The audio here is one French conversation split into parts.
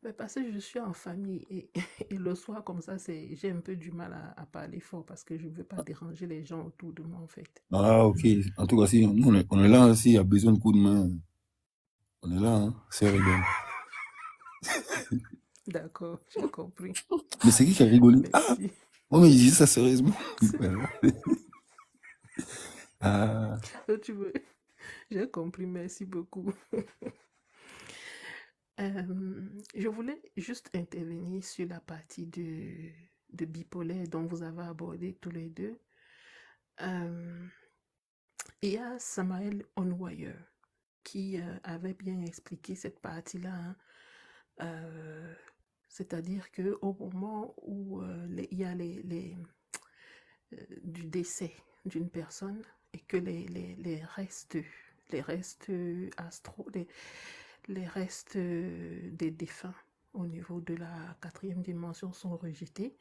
Mais parce que je suis en famille et le soir comme ça, j'ai un peu du mal à parler fort parce que je ne veux pas déranger les gens autour de moi en fait. Ah, ok. En tout cas, si nous, on est là, s'il y a besoin de coups de main, on est là, hein. C'est rigolo. D'accord, j'ai compris. Mais c'est qui a rigolé? Ah, Merci. moi, mais il dit ça sérieusement. Voilà. Ah, Tu veux? J'ai compris, merci beaucoup. Je voulais juste intervenir sur la partie de bipolaire dont vous avez abordé tous les deux. Euh, il y a Samael Onwyer qui avait bien expliqué cette partie-là, hein. Euh, C'est-à-dire qu'au moment où il y a du décès d'une personne et que les restes astraux, les restes des défunts au niveau de la quatrième dimension sont rejetés,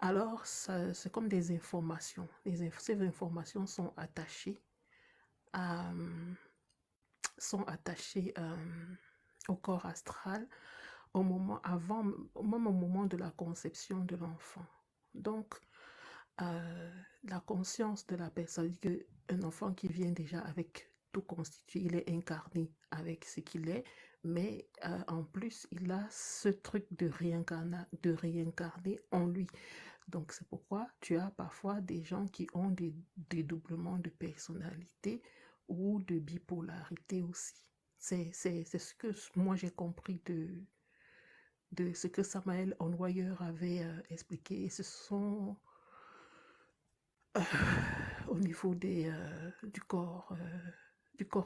alors c'est comme des informations. Ces informations à, sont attachées au corps astral même au moment de la conception de l'enfant. Donc, la conscience de la personne, qu'un enfant qui vient déjà avec tout constitué, il est incarné avec ce qu'il est, mais en plus, il a ce truc de réincarner en lui. Donc, c'est pourquoi tu as parfois des gens qui ont des dédoublements de personnalité ou de bipolarité aussi. C'est ce que moi j'ai compris de ce que Samael Onwyer avait expliqué. Et ce sont euh, au niveau du corps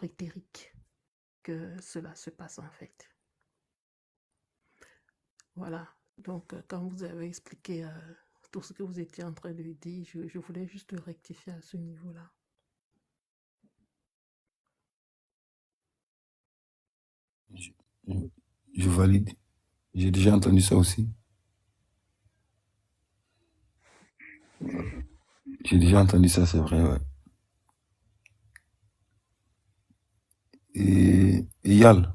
éthérique que cela se passe en fait. Voilà. Donc, quand vous avez expliqué tout ce que vous étiez en train de dire, je voulais juste rectifier à ce niveau-là. je, je- je valide. J'ai déjà entendu ça aussi. J'ai déjà entendu ça, c'est vrai, ouais. Et Yal,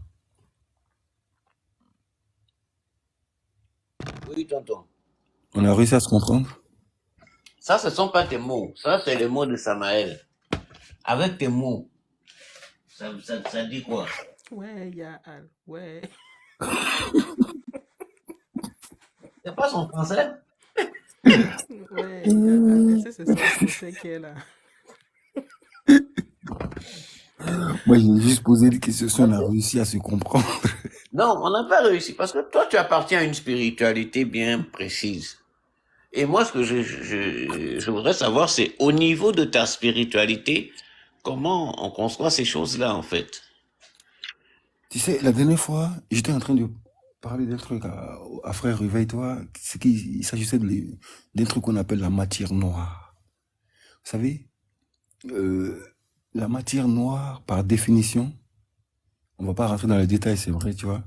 Oui, tonton. on a réussi à se comprendre? Ça, ce sont pas tes mots. Ça, c'est les mots de Samaël. Avec tes mots, ça dit quoi? Ouais, Yael, ouais. C'est pas son français? Ouais, Yael. Est-ce que c'est son français qui est là? Moi, j'ai juste posé des questions si on a réussi à se comprendre. Non, on n'a pas réussi parce que toi, tu appartiens à une spiritualité bien précise. Et moi, ce que je voudrais savoir, c'est au niveau de ta spiritualité, comment on conçoit ces choses-là, en fait. Tu sais, la dernière fois, j'étais en train de parler d'un truc à Frère Réveille-toi. Il s'agissait d'un truc qu'on appelle la matière noire. Vous savez, euh, la matière noire, par définition, on va pas rentrer dans les détails, c'est vrai, tu vois.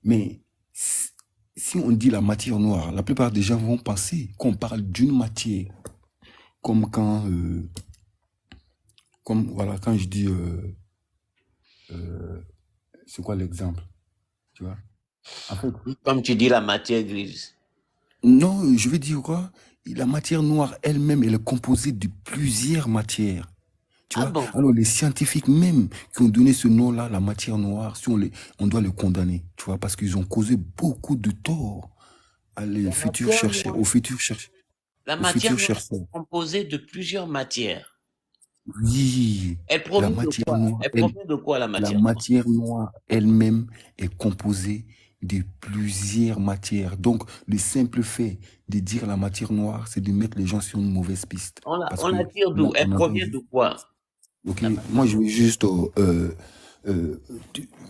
Mais si si on dit la matière noire, la plupart des gens vont penser qu'on parle d'une matière. Comme voilà, quand je dis, euh, c'est quoi l'exemple, tu vois? En fait, Comme tu dis, la matière grise. non, je veux dire quoi? La matière noire elle-même, elle est composée de plusieurs matières. Tu Ah vois? bon? Alors, les scientifiques même qui ont donné ce nom-là, la matière noire, si on doit les condamner, tu vois, parce qu'ils ont causé beaucoup de tort La matière noire. La aux matière futurs noire chercheurs. est composée de plusieurs matières. Oui, Elle la provient de matière quoi? noire, Elle provient de quoi, la la matière noire? matière noire elle-même est composée de plusieurs matières. Donc, le simple fait de dire la matière noire, c'est de mettre les gens sur une mauvaise piste. Parce On que la tire là, d'où? Elle on a provient de entendu. quoi? Ok, La moi matière je noire. vais juste euh,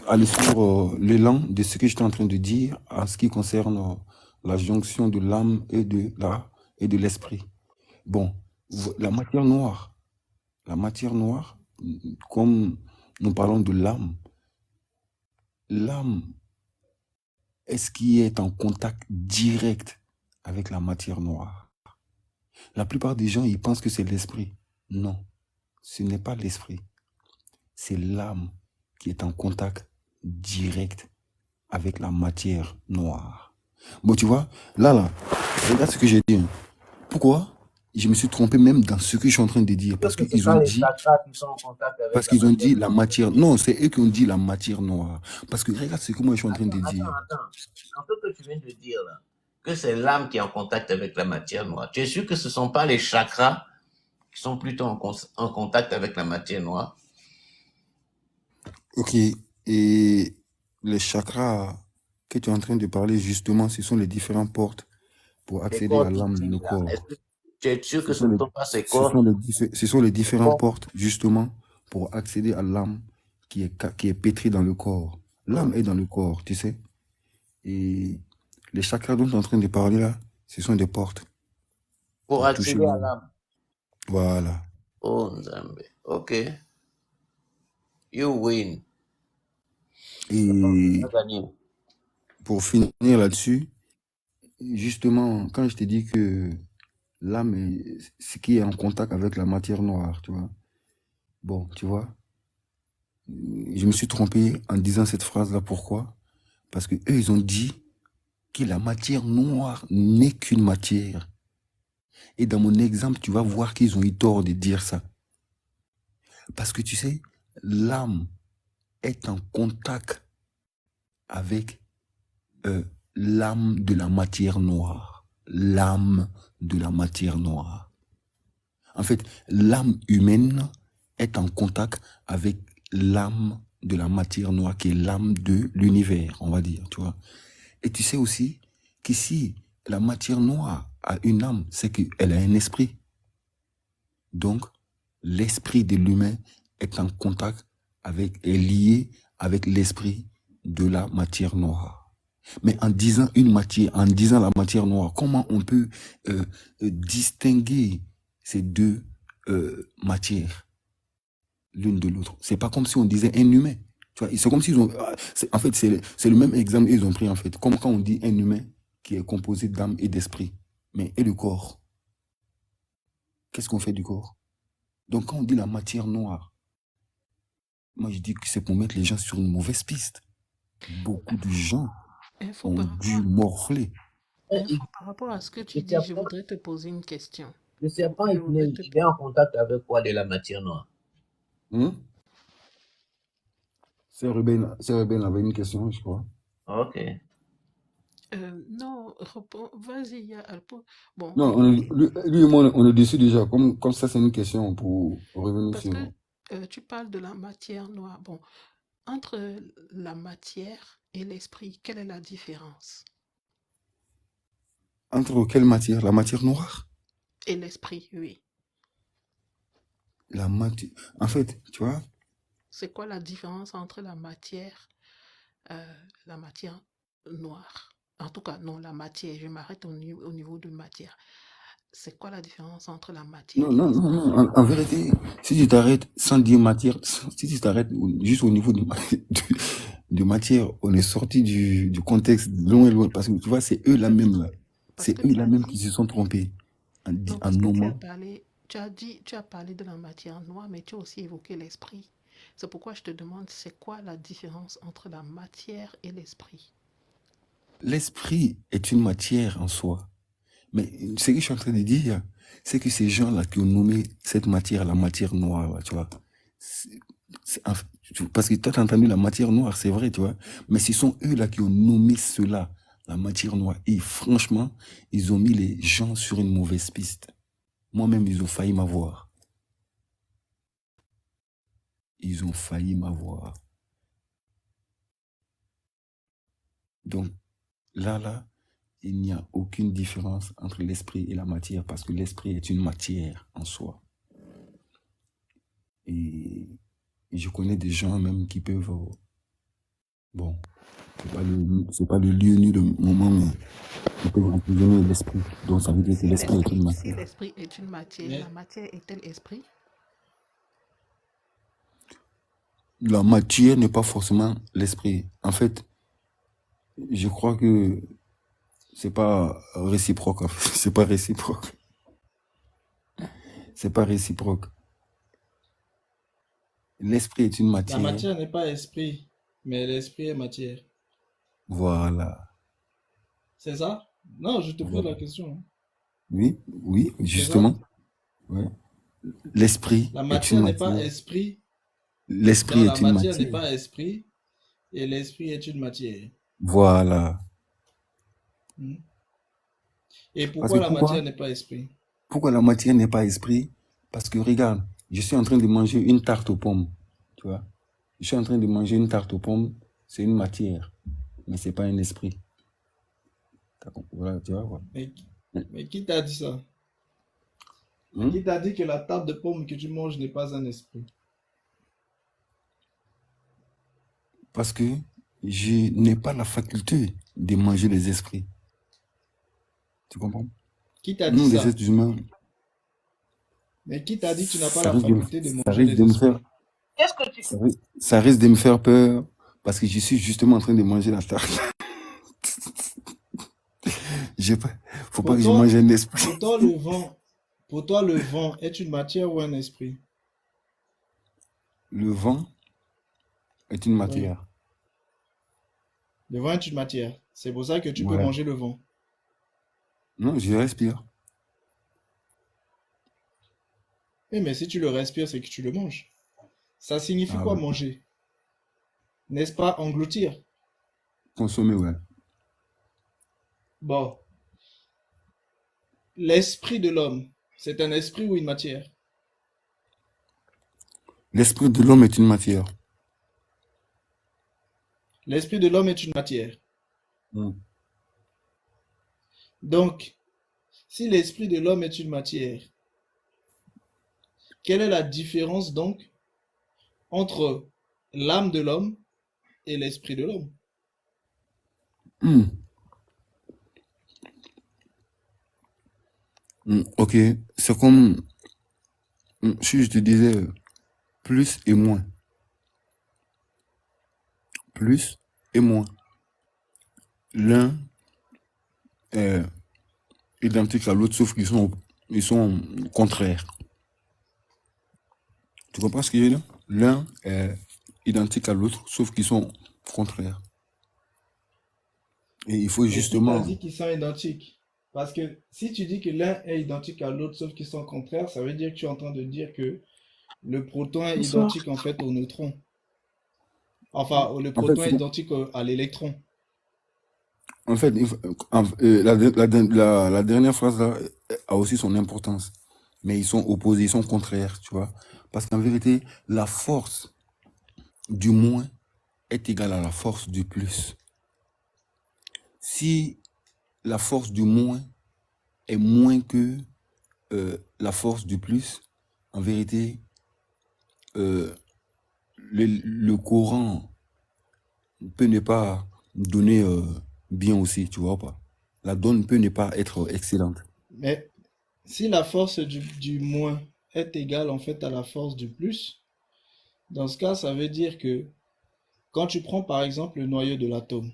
aller sur l'élan de ce que j'étais en train de dire en ce qui concerne la jonction de l'âme et de l'esprit. Bon, la matière noire, comme nous parlons de l'âme est ce qui est en contact direct avec la matière noire. La plupart des gens, ils pensent que c'est l'esprit. Non, ce n'est pas l'esprit. C'est l'âme qui est en contact direct avec la matière noire. Bon, tu vois, là, regarde ce que j'ai dit. Hein. Pourquoi je me suis trompé même dans ce que je suis en train de dire. Parce C'est qu'ils pas ont les dit, chakras qui sont en contact avec parce la qu'ils ont matière. dit la matière. Non, c'est eux qui ont dit la matière noire. Parce que regarde ce que moi je suis en train de dire. Attends. En fait, que tu viens de dire là, que c'est l'âme qui est en contact avec la matière noire. Tu es sûr que ce ne sont pas les chakras qui sont plutôt en contact avec la matière noire? Ok. Et les chakras que tu es en train de parler, justement, ce sont les différentes portes pour Les accéder corps à l'âme, le physiques là. Est-ce corps. que tu es sûr Ce que ce sont ne les, sont pas ces ce sont corps? ce sont les différentes corps- portes, justement, pour accéder à l'âme qui est pétrie dans le corps. L'âme est dans le corps, tu sais. Et les chakras dont tu es en train de parler là, ce sont des portes Pour pour toucher accéder à l'âme. l'âme. Voilà. Oh, Nzambe. Ok. You win. Et Tu as gagné. pour finir là-dessus, justement, quand je t'ai dit que l'âme est ce qui est en contact avec la matière noire, tu vois. Bon, tu vois, je me suis trompé en disant cette phrase-là. Pourquoi? Parce que eux, ils ont dit que la matière noire n'est qu'une matière. Et dans mon exemple, tu vas voir qu'ils ont eu tort de dire ça. Parce que tu sais, l'âme est en contact avec l'âme de la matière noire. L'âme de la matière noire. En fait, l'âme humaine est en contact avec l'âme de la matière noire, qui est l'âme de l'univers, on va dire, tu vois. Et tu sais aussi qu'ici, la matière noire a une âme, c'est qu'elle a un esprit. Donc, l'esprit de l'humain est en contact est lié avec l'esprit de la matière noire. Mais en disant la matière noire, comment on peut distinguer ces deux matières l'une de l'autre? C'est pas comme si on disait un humain. Tu vois, c'est comme s'ils ont. En fait, c'est le même exemple qu'ils ont pris en fait. Comme quand on dit un humain qui est composé d'âme et d'esprit. Mais et le corps? Qu'est-ce qu'on fait du corps? Donc quand on dit la matière noire, moi je dis que c'est pour mettre les gens sur une mauvaise piste. Beaucoup de gens Info ont par dû rapport, morfler. par rapport à ce que tu Le dis, je serpent, voudrais te poser une question. le serpent, Je voudrais te... il est en contact avec quoi de la matière noire? C'est Ruben avait une question, je crois. Ok. non, vas-y, il y a bon, Non, lui et moi, on est dessus déjà. Comme ça, c'est une question pour revenir parce sur. que tu parles de la matière noire. Bon, entre la matière et l'esprit, quelle est la différence? Entre quelle matière? La matière noire? Et l'esprit, oui. La matière. En fait, tu vois, C'est quoi la différence entre la matière noire? En tout cas, non, la matière, je m'arrête au niveau de matière. C'est quoi la différence entre la matière non, et non, non, l'esprit? non. En vérité, si tu t'arrêtes sans dire matière, si tu t'arrêtes juste au niveau de matière, on est sorti du contexte loin, loin. Parce que tu vois, c'est eux là même là. Parce C'est que eux tu là as même qui dit, se sont trompés non, en parce que nommant. tu as parlé de la matière noire, mais tu as aussi évoqué l'esprit. C'est pourquoi je te demande, c'est quoi la différence entre la matière et l'esprit? L'esprit est une matière en soi. Mais ce que je suis en train de dire, c'est que ces gens-là qui ont nommé cette matière la matière noire, là, tu vois, c'est- parce que toi, tu as entendu la matière noire, c'est vrai, tu vois, mais ce sont eux-là qui ont nommé cela, la matière noire. Et franchement, ils ont mis les gens sur une mauvaise piste. Moi-même, ils ont failli m'avoir. Ils ont failli m'avoir. Donc, là, il n'y a aucune différence entre l'esprit et la matière, parce que l'esprit est une matière en soi. Et je connais des gens même qui peuvent... bon, c'est pas le lieu ni le moment, mais ils peuvent emprisonner l'esprit. Donc ça veut dire que l'esprit est une Si matière. l'esprit est une matière, la matière est-elle esprit? La matière n'est pas forcément l'esprit. En fait, je crois que c'est pas réciproque. En fait. C'est pas réciproque. C'est pas réciproque. L'esprit est une La matière. matière n'est pas esprit, mais l'esprit est matière. Voilà. C'est ça? Non, je te pose Voilà. la question, hein. Oui, oui, C'est ça? justement. Ouais. L'esprit La est une matière n'est pas matière. esprit. L'esprit Non, la est une matière n'est matière. pas esprit et l'esprit est une matière. Voilà. Hmm. Et Parce que pourquoi la matière pourquoi? n'est pas esprit? Pourquoi la matière n'est pas esprit? Parce que regarde, je suis en train de manger une tarte aux pommes. Tu vois? Je suis en train de manger une tarte aux pommes. C'est une matière, mais c'est pas un esprit. Voilà, tu vois quoi. Mais qui t'a dit ça? Hmm? Qui t'a dit que la tarte de pommes que tu manges n'est pas un esprit? Parce que je n'ai pas la faculté de manger les esprits. Tu comprends? Qui t'a dit Nous, les ça? êtres humains, Mais qui t'a dit que tu n'as pas ça la risque de, faculté de ça manger risque les de me faire, esprits? Qu'est-ce que tu... ça risque de me faire peur parce que je suis justement en train de manger la tarte. Faut pas Pour que je mange toi, un esprit. pour toi, le vent est une matière ou un esprit? Le vent est une Oui, matière. le vent est une matière. C'est pour ça que tu peux Voilà. manger le vent. Non, je respire. Oui, mais si tu le respires, c'est que tu le manges. Ça signifie Ah quoi ouais. manger? N'est-ce pas engloutir? Consommer, ouais. Bon, l'esprit de l'homme, c'est un esprit ou une matière? L'esprit de l'homme est une matière. L'esprit de l'homme est une matière. Hmm. Donc, si l'esprit de l'homme est une matière, quelle est la différence donc entre l'âme de l'homme et l'esprit de l'homme? Hmm. Ok, c'est comme si je te disais plus et moins. Plus et moins. L'un est identique à l'autre, sauf ils sont contraires. Tu comprends ce que je veux dire? L'un est identique à l'autre, sauf qu'ils sont contraires. Et il faut Mais qui t'a justement... dit qu'ils sont identiques? Parce que si tu dis que l'un est identique à l'autre sauf qu'ils sont contraires, ça veut dire que tu es en train de dire que le proton est Bonsoir. identique en fait au neutron. Enfin, le En fait, proton est identique à l'électron. en fait, la dernière phrase là a aussi son importance. Mais ils sont opposés, ils sont contraires, tu vois. Parce qu'en vérité, la force du moins est égale à la force du plus. Si la force du moins est moins que la force du plus, en vérité, le courant peut ne pas donner bien aussi, tu vois pas. La donne peut ne pas être excellente. Mais si la force du moins est égale en fait à la force du plus, dans ce cas, ça veut dire que quand tu prends par exemple le noyau de l'atome,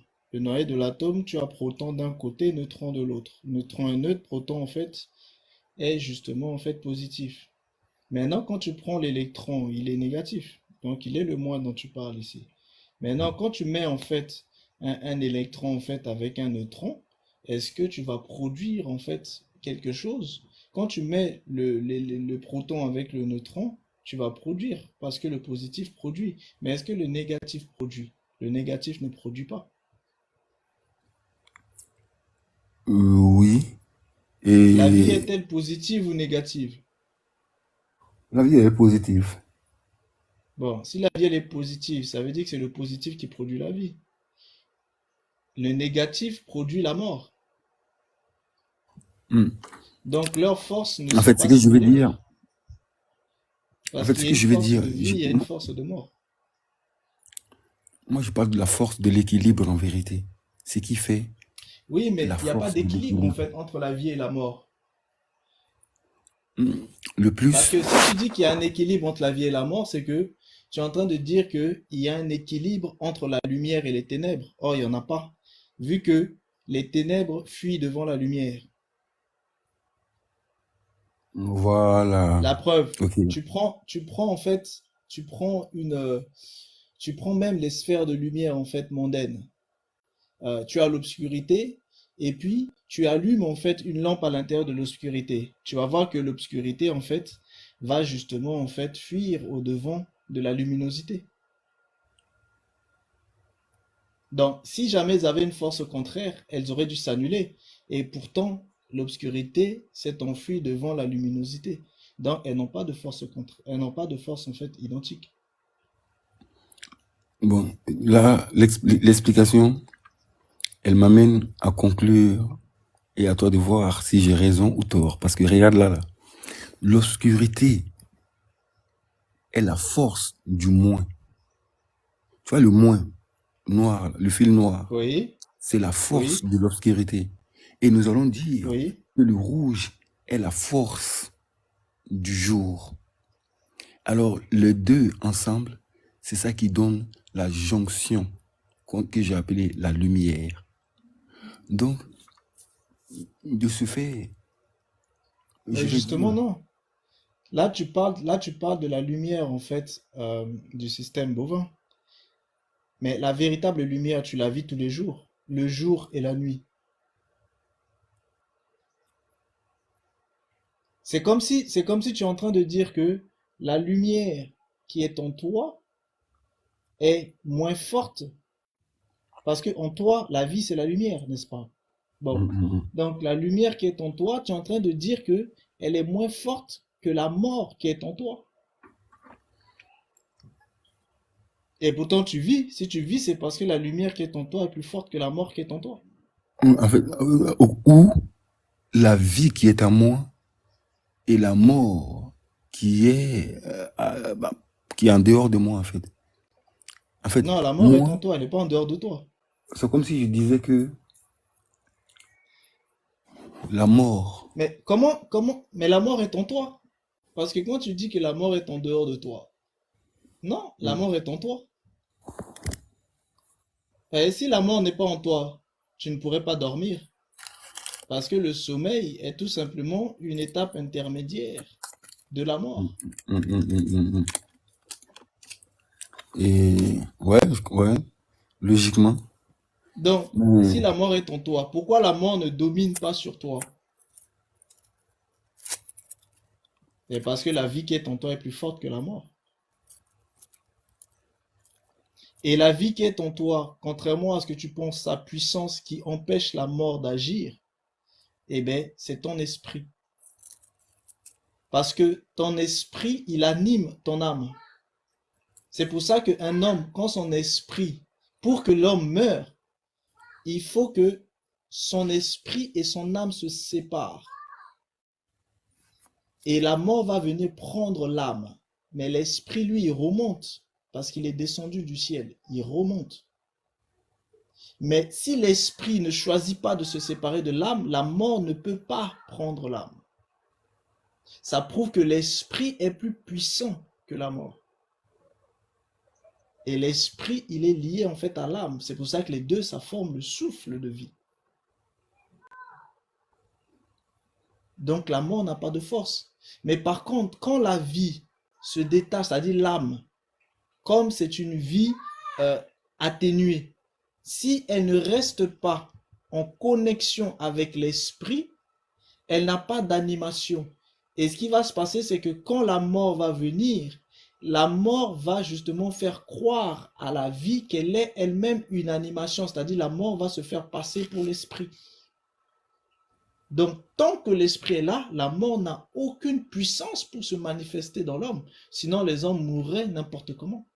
tu as proton d'un côté, neutron de l'autre. Neutron et neutre, proton en fait est justement en fait positif. Maintenant, quand tu prends l'électron, il est négatif. Donc, il est le moins dont tu parles ici. Maintenant, quand tu mets en fait un électron en fait avec un neutron, est-ce que tu vas produire en fait quelque chose? Quand tu mets le proton avec le neutron, tu vas produire parce que le positif produit. Mais est-ce que le négatif produit? Le négatif ne produit pas. Oui. La vie Et est-elle positive ou négative? la vie est positive. Bon, si la vie elle est positive, ça veut dire que c'est le positif qui produit la vie. Le négatif produit la mort. Hmm. Donc leurs forces ne En sont fait, ce pas que je veux dire, similaires. en Parce fait, qu'il ce y a que une je veux force dire, de vie, il y a une force de mort. moi, je parle de la force de l'équilibre en vérité. Ce qui fait Oui, mais la il n'y a pas force de d'équilibre en l'équilibre. fait entre la vie et la mort. Le Parce plus, que si tu dis qu'il y a un équilibre entre la vie et la mort, c'est que tu es en train de dire qu'il y a un équilibre entre la lumière et les ténèbres. Or, il n'y en a pas. Vu que les ténèbres fuient devant la lumière. voilà. La preuve, Ok. tu prends en fait, tu prends même les sphères de lumière en fait mondaines. tu as l'obscurité, et puis tu allumes en fait une lampe à l'intérieur de l'obscurité. Tu vas voir que l'obscurité en fait va justement en fait fuir au devant de la luminosité. Donc, si jamais elles avaient une force contraire, elles auraient dû s'annuler. Et pourtant, l'obscurité s'est enfuie devant la luminosité. Donc, elles n'ont pas de force contre, elles n'ont pas de force en fait identique. Bon, là, l'explication, elle m'amène à conclure et à toi de voir si j'ai raison ou tort. Parce que regarde là, l'obscurité est la force du moins. Tu vois, le moins noir, le fil noir, Oui, c'est la force oui, de l'obscurité. Et nous allons dire oui. que le rouge est la force du jour. Alors, les deux ensemble, c'est ça qui donne la jonction que j'ai appelée la lumière. Donc, de ce fait, je Mais vais justement, dire, non. Là, tu parles de la lumière, en fait, du système bovin. Mais la véritable lumière, tu la vis tous les jours. Le jour et la nuit. C'est comme si tu es en train de dire que la lumière qui est en toi est moins forte. Parce que en toi, la vie, c'est la lumière, n'est-ce pas? Bon. Donc, la lumière qui est en toi, tu es en train de dire que elle est moins forte que la mort qui est en toi. Et pourtant, tu vis. Si tu vis, c'est parce que la lumière qui est en toi est plus forte que la mort qui est en toi. en fait, où la vie qui est à moi et la mort qui est en dehors de moi, en fait. En fait, Non, la mort est en moi, toi, elle n'est pas en dehors de toi. c'est comme si je disais que la mort, Mais mais la mort est en toi. Parce que quand tu dis que la mort est en dehors de toi, non, la mort est en toi. Et si la mort n'est pas en toi, tu ne pourrais pas dormir. Parce que le sommeil est tout simplement une étape intermédiaire de la mort. et ouais, logiquement. Donc, Mais si la mort est en toi, pourquoi la mort ne domine pas sur toi? C'est parce que la vie qui est en toi est plus forte que la mort. Et la vie qui est en toi, contrairement à ce que tu penses, sa puissance qui empêche la mort d'agir, eh bien, c'est ton esprit. Parce que ton esprit, il anime ton âme. C'est pour ça qu'un homme, quand son esprit, pour que l'homme meure, il faut que son esprit et son âme se séparent. Et la mort va venir prendre l'âme. Mais l'esprit, lui, il remonte parce qu'il est descendu du ciel. Il remonte. Mais si l'esprit ne choisit pas de se séparer de l'âme, la mort ne peut pas prendre l'âme. Ça prouve que l'esprit est plus puissant que la mort. Et l'esprit, il est lié en fait à l'âme. C'est pour ça que les deux, ça forme le souffle de vie. Donc la mort n'a pas de force. Mais par contre, quand la vie se détache, c'est-à-dire l'âme, comme c'est une vie atténuée, si elle ne reste pas en connexion avec l'esprit, elle n'a pas d'animation. Et ce qui va se passer, c'est que quand la mort va venir, la mort va justement faire croire à la vie qu'elle est elle-même une animation, c'est-à-dire la mort va se faire passer pour l'esprit. Donc, tant que l'esprit est là, la mort n'a aucune puissance pour se manifester dans l'homme. Sinon, les hommes mourraient n'importe comment.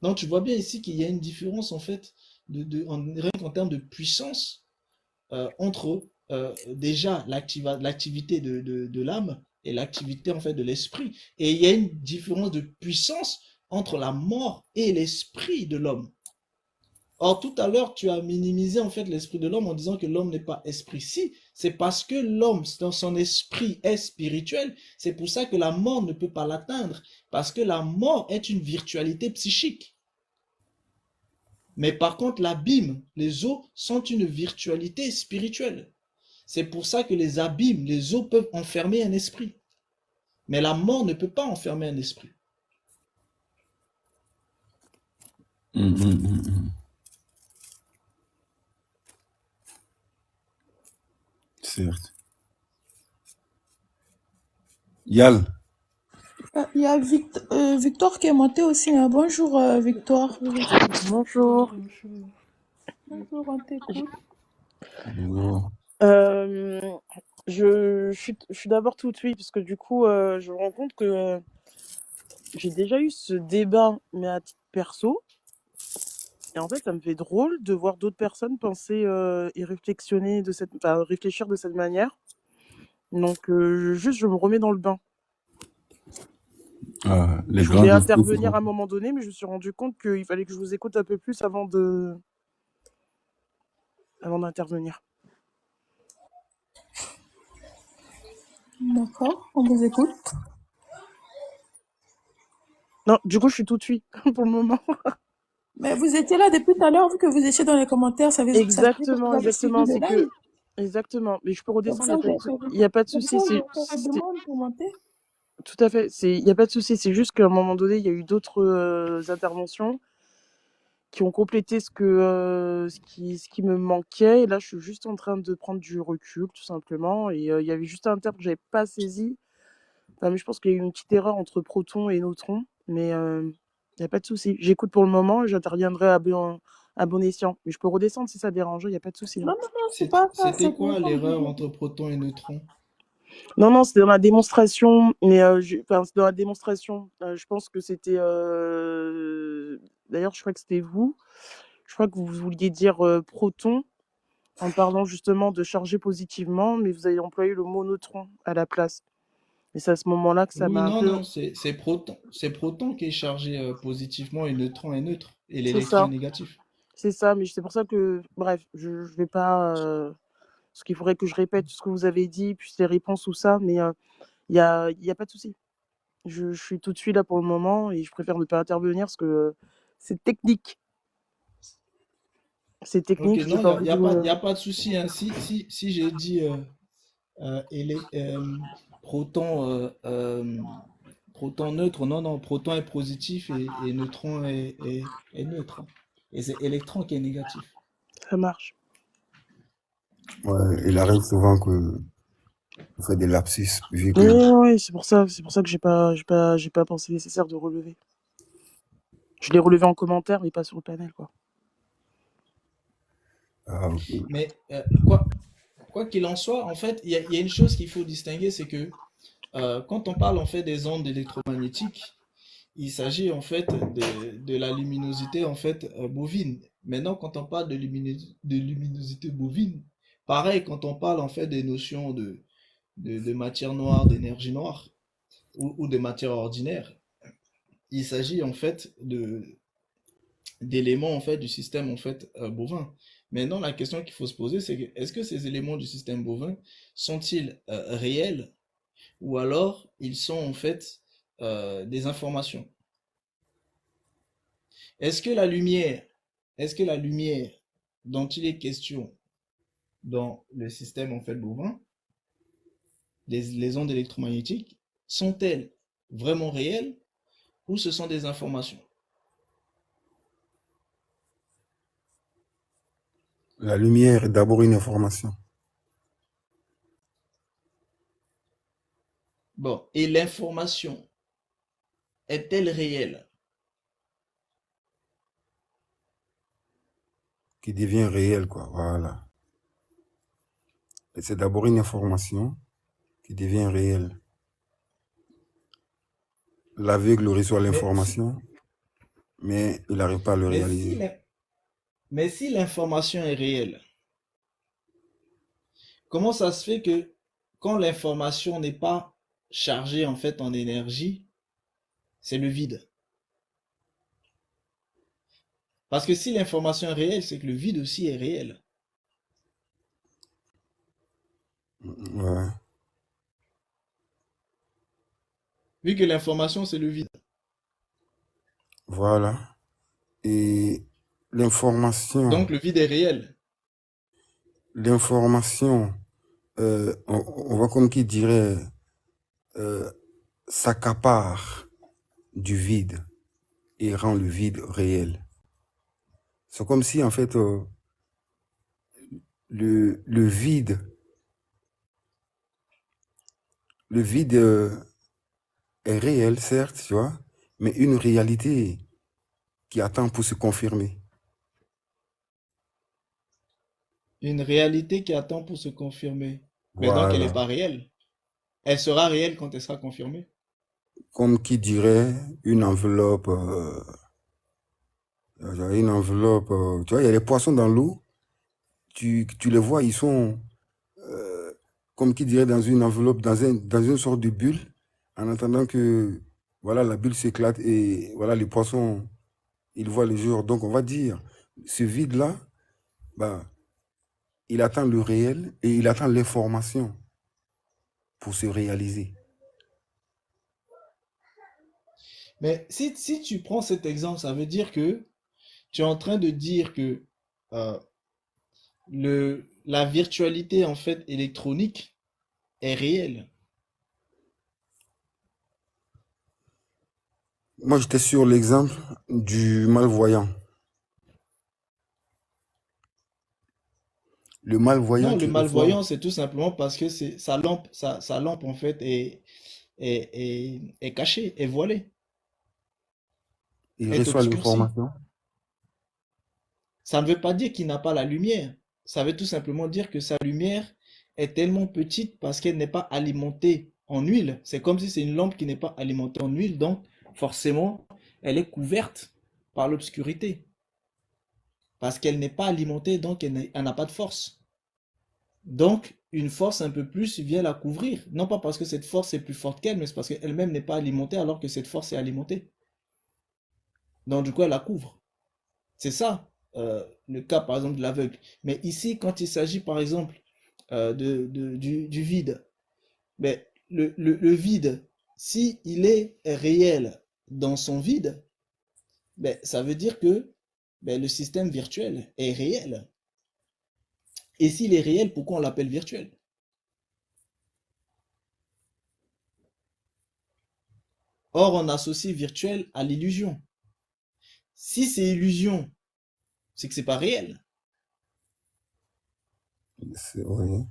Donc, tu vois bien ici qu'il y a une différence, en fait, rien qu'en termes de puissance, entre déjà l'activité de l'âme et l'activité, en fait, de l'esprit. Et il y a une différence de puissance entre la mort et l'esprit de l'homme. Or, tout à l'heure, tu as minimisé en fait l'esprit de l'homme en disant que l'homme n'est pas esprit. Si, c'est parce que l'homme, dans son esprit, est spirituel. C'est pour ça que la mort ne peut pas l'atteindre. Parce que la mort est une virtualité psychique. Mais par contre, l'abîme, les eaux, sont une virtualité spirituelle. C'est pour ça que les abîmes, les eaux peuvent enfermer un esprit. Mais la mort ne peut pas enfermer un esprit. Certes. Yal, Il y a Victor qui est monté aussi, hein. Bonjour Victor. Bonjour. Bonjour. Bonjour, on t'écoute. bonjour. Je suis d'abord tout oui, parce que du coup, je me rends compte que j'ai déjà eu ce débat, mais à titre perso. Et en fait, ça me fait drôle de voir d'autres personnes penser et réfléchir de cette manière. Donc, je me remets dans le bain. Les Je grands voulais esprits se intervenir à un rencontrent. moment donné, mais je me suis rendu compte qu'il fallait que je vous écoute un peu plus avant d'intervenir. D'accord, on vous écoute. Non, du coup, je suis tout oui pour le moment. Mais vous étiez là depuis tout à l'heure, vu que vous étiez dans les commentaires, ça veut dire que vous avez suivi le C'est que... live. Exactement, mais je peux redescendre, Comme ça, il n'y a pas de souci. je demande pour monter. Tout à fait, il n'y a pas de souci, c'est juste qu'à un moment donné, il y a eu d'autres interventions qui ont complété ce qui me manquait, et là, je suis juste en train de prendre du recul, tout simplement, et il y avait juste un terme que je n'avais pas saisi, mais je pense qu'il y a eu une petite erreur entre proton et neutron, mais il n'y a pas de souci. J'écoute pour le moment et j'interviendrai à bon escient, mais je peux redescendre si ça dérange, il n'y a pas de souci. Non, c'est pas ça. C'était quoi l'erreur entre proton et neutron? Non, c'était dans la démonstration, mais c'est dans la démonstration. Je pense que c'était. D'ailleurs, je crois que c'était vous. Je crois que vous vouliez dire proton en parlant justement de charger positivement, mais vous avez employé le mot neutron à la place. Et c'est à ce moment-là que ça Oui, m'a un peu. non, c'est proton. C'est proton qui est chargé positivement et neutron est neutre. Et C'est l'électron ça. est négatif. C'est ça, mais c'est pour ça que. Bref, je vais pas. Parce qu'il faudrait que je répète tout ce que vous avez dit, puis les réponses ou ça, mais il y a pas de souci. Je suis tout de suite là pour le moment et je préfère ne pas intervenir parce que c'est technique. C'est Ok, technique, j'ai non, pas envie y a pas de souci, hein. Si j'ai dit proton neutre, non, proton est positif et neutron est neutre. Et c'est électron qui est négatif. Ça marche. Ouais, il arrive souvent que vous faites des lapsus, vu que... Oui, c'est pour ça que j'ai pas pensé nécessaire de relever. Je l'ai relevé en commentaire, mais pas sur le panel, quoi. Ah, ok. Mais quoi qu'il en soit, en fait, il y a une chose qu'il faut distinguer, c'est que quand on parle en fait des ondes électromagnétiques, il s'agit en fait de la luminosité en fait bovine. Maintenant, quand on parle de luminosité bovine, pareil, quand on parle en fait des notions de matière noire, d'énergie noire ou de matière ordinaire, il s'agit en fait d'éléments en fait du système en fait bovin. Maintenant, la question qu'il faut se poser, c'est est-ce que ces éléments du système bovin sont-ils réels ou alors ils sont en fait des informations? Est-ce que la lumière, dont il est question dans le système en fait bovin, les ondes électromagnétiques, sont-elles vraiment réelles ou ce sont des informations? La lumière est d'abord une information. Bon, et l'information est-elle réelle? Qui devient réelle, quoi. Voilà. Et c'est d'abord une information qui devient réelle. L'aveugle reçoit l'information, mais il n'arrive pas à le réaliser. Mais si l'information est réelle, comment ça se fait que quand l'information n'est pas chargée en fait en énergie, c'est le vide? Parce que si l'information est réelle, c'est que le vide aussi est réel. Ouais. Vu que l'information, c'est le vide. Voilà. Et l'information, Donc le vide est réel. on voit comme qui dirait, s'accapare du vide et rend le vide réel. C'est comme si, en fait, le vide Le vide est réel, certes, tu vois, mais une réalité qui attend pour se confirmer. Une réalité qui attend pour se confirmer. Mais donc, elle n'est Voilà. pas réelle. Elle sera réelle quand elle sera confirmée. Comme qui dirait une enveloppe, tu vois, il y a les poissons dans l'eau, tu les vois, ils sont, comme qui dirait, dans une enveloppe, dans une sorte de bulle, en attendant que, voilà, la bulle s'éclate et, voilà, les poissons, ils voient le jour. Donc, on va dire, ce vide-là, bah, il attend le réel et il attend l'information pour se réaliser. Mais si tu prends cet exemple, ça veut dire que tu es en train de dire que euh, la virtualité en fait électronique est réelle. Moi, j'étais sur l'exemple du malvoyant. Le malvoyant Non, le qui reçoit, malvoyant, c'est tout simplement parce que sa lampe en fait est cachée, est voilée, il est reçoit obscurcie. l'information. Ça ne veut pas dire qu'il n'a pas la lumière. Ça veut tout simplement dire que sa lumière est tellement petite parce qu'elle n'est pas alimentée en huile. C'est comme si c'est une lampe qui n'est pas alimentée en huile, donc forcément, elle est couverte par l'obscurité. Parce qu'elle n'est pas alimentée, donc elle n'a pas de force. Donc, une force un peu plus vient la couvrir. Non pas parce que cette force est plus forte qu'elle, mais c'est parce qu'elle-même n'est pas alimentée alors que cette force est alimentée. Donc, du coup, elle la couvre. C'est ça, le cas, par exemple, de l'aveugle. Mais ici, quand il s'agit, par exemple, du vide, mais le vide, si il est réel dans son vide, ben, ça veut dire que ben, le système virtuel est réel. Et s'il est réel, pourquoi on l'appelle virtuel? Or, on associe virtuel à l'illusion. Si c'est illusion, c'est que c'est pas réel. Oui.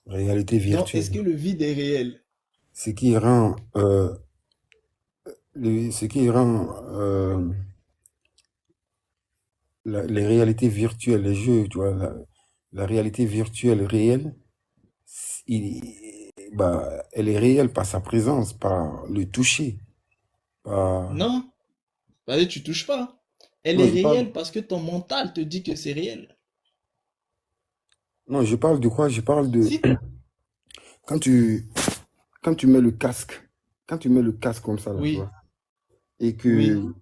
Réalité Donc, est-ce virtuelle. que le vide est réel? Ce qui rend, ce qui rend les réalités virtuelles, les jeux, tu vois, la réalité virtuelle réelle, il- bah, elle est réelle par sa présence, par le toucher. Par... Non, vas-y, tu touches pas. Elle Non, est je parle, réelle parce que ton mental te dit que c'est réel. non, je parle de quoi? Je parle de Si, quand tu, quand tu mets le casque, quand tu mets le casque comme ça, là, tu vois, oui, et que oui.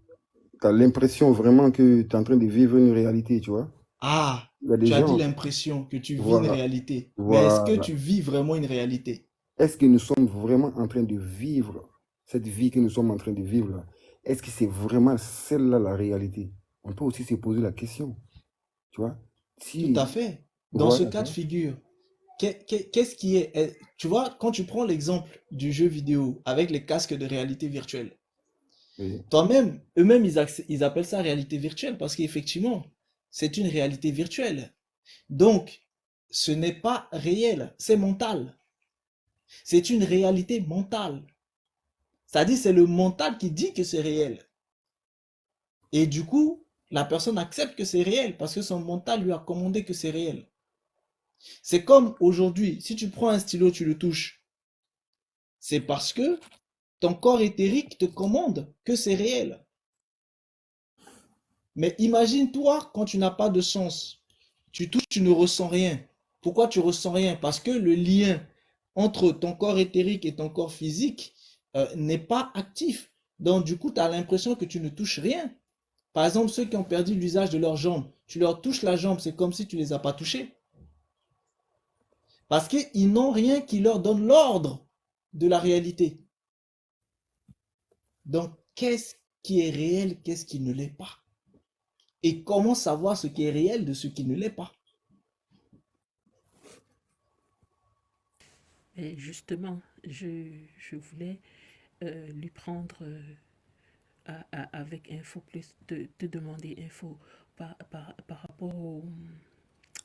tu as l'impression vraiment que tu es en train de vivre une réalité, tu vois. Ah, Il y a des tu as dit gens, l'impression que tu vis une voilà, réalité. Mais est-ce que voilà. tu vis vraiment une réalité? Est-ce que nous sommes vraiment en train de vivre cette vie que nous sommes en train de vivre là? Est-ce que c'est vraiment celle-là la réalité? On peut aussi se poser la question, tu vois? Tout à Si, fait. Dans ce voilà, tu cas de vois. figure, qu'est-ce qui est... Tu vois, quand tu prends l'exemple du jeu vidéo avec les casques de réalité virtuelle, Oui, toi-même, eux-mêmes, ils appellent ça réalité virtuelle parce qu'effectivement, c'est une réalité virtuelle. Donc, ce n'est pas réel, c'est mental. C'est une réalité mentale. C'est-à-dire, c'est le mental qui dit que c'est réel. Et du coup, la personne accepte que c'est réel parce que son mental lui a commandé que c'est réel. C'est comme aujourd'hui, si tu prends un stylo, tu le touches, c'est parce que ton corps éthérique te commande que c'est réel. Mais imagine-toi quand tu n'as pas de sens. Tu touches, tu ne ressens rien. Pourquoi tu ressens rien? Parce que le lien entre ton corps éthérique et ton corps physique n'est pas actif. Donc du coup, tu as l'impression que tu ne touches rien. Par exemple, ceux qui ont perdu l'usage de leurs jambes, tu leur touches la jambe, c'est comme si tu ne les as pas touchés. Parce qu'ils n'ont rien qui leur donne l'ordre de la réalité. Donc, qu'est-ce qui est réel, qu'est-ce qui ne l'est pas? Et comment savoir ce qui est réel de ce qui ne l'est pas? Et justement, je voulais lui prendre avec info plus, te demander info par rapport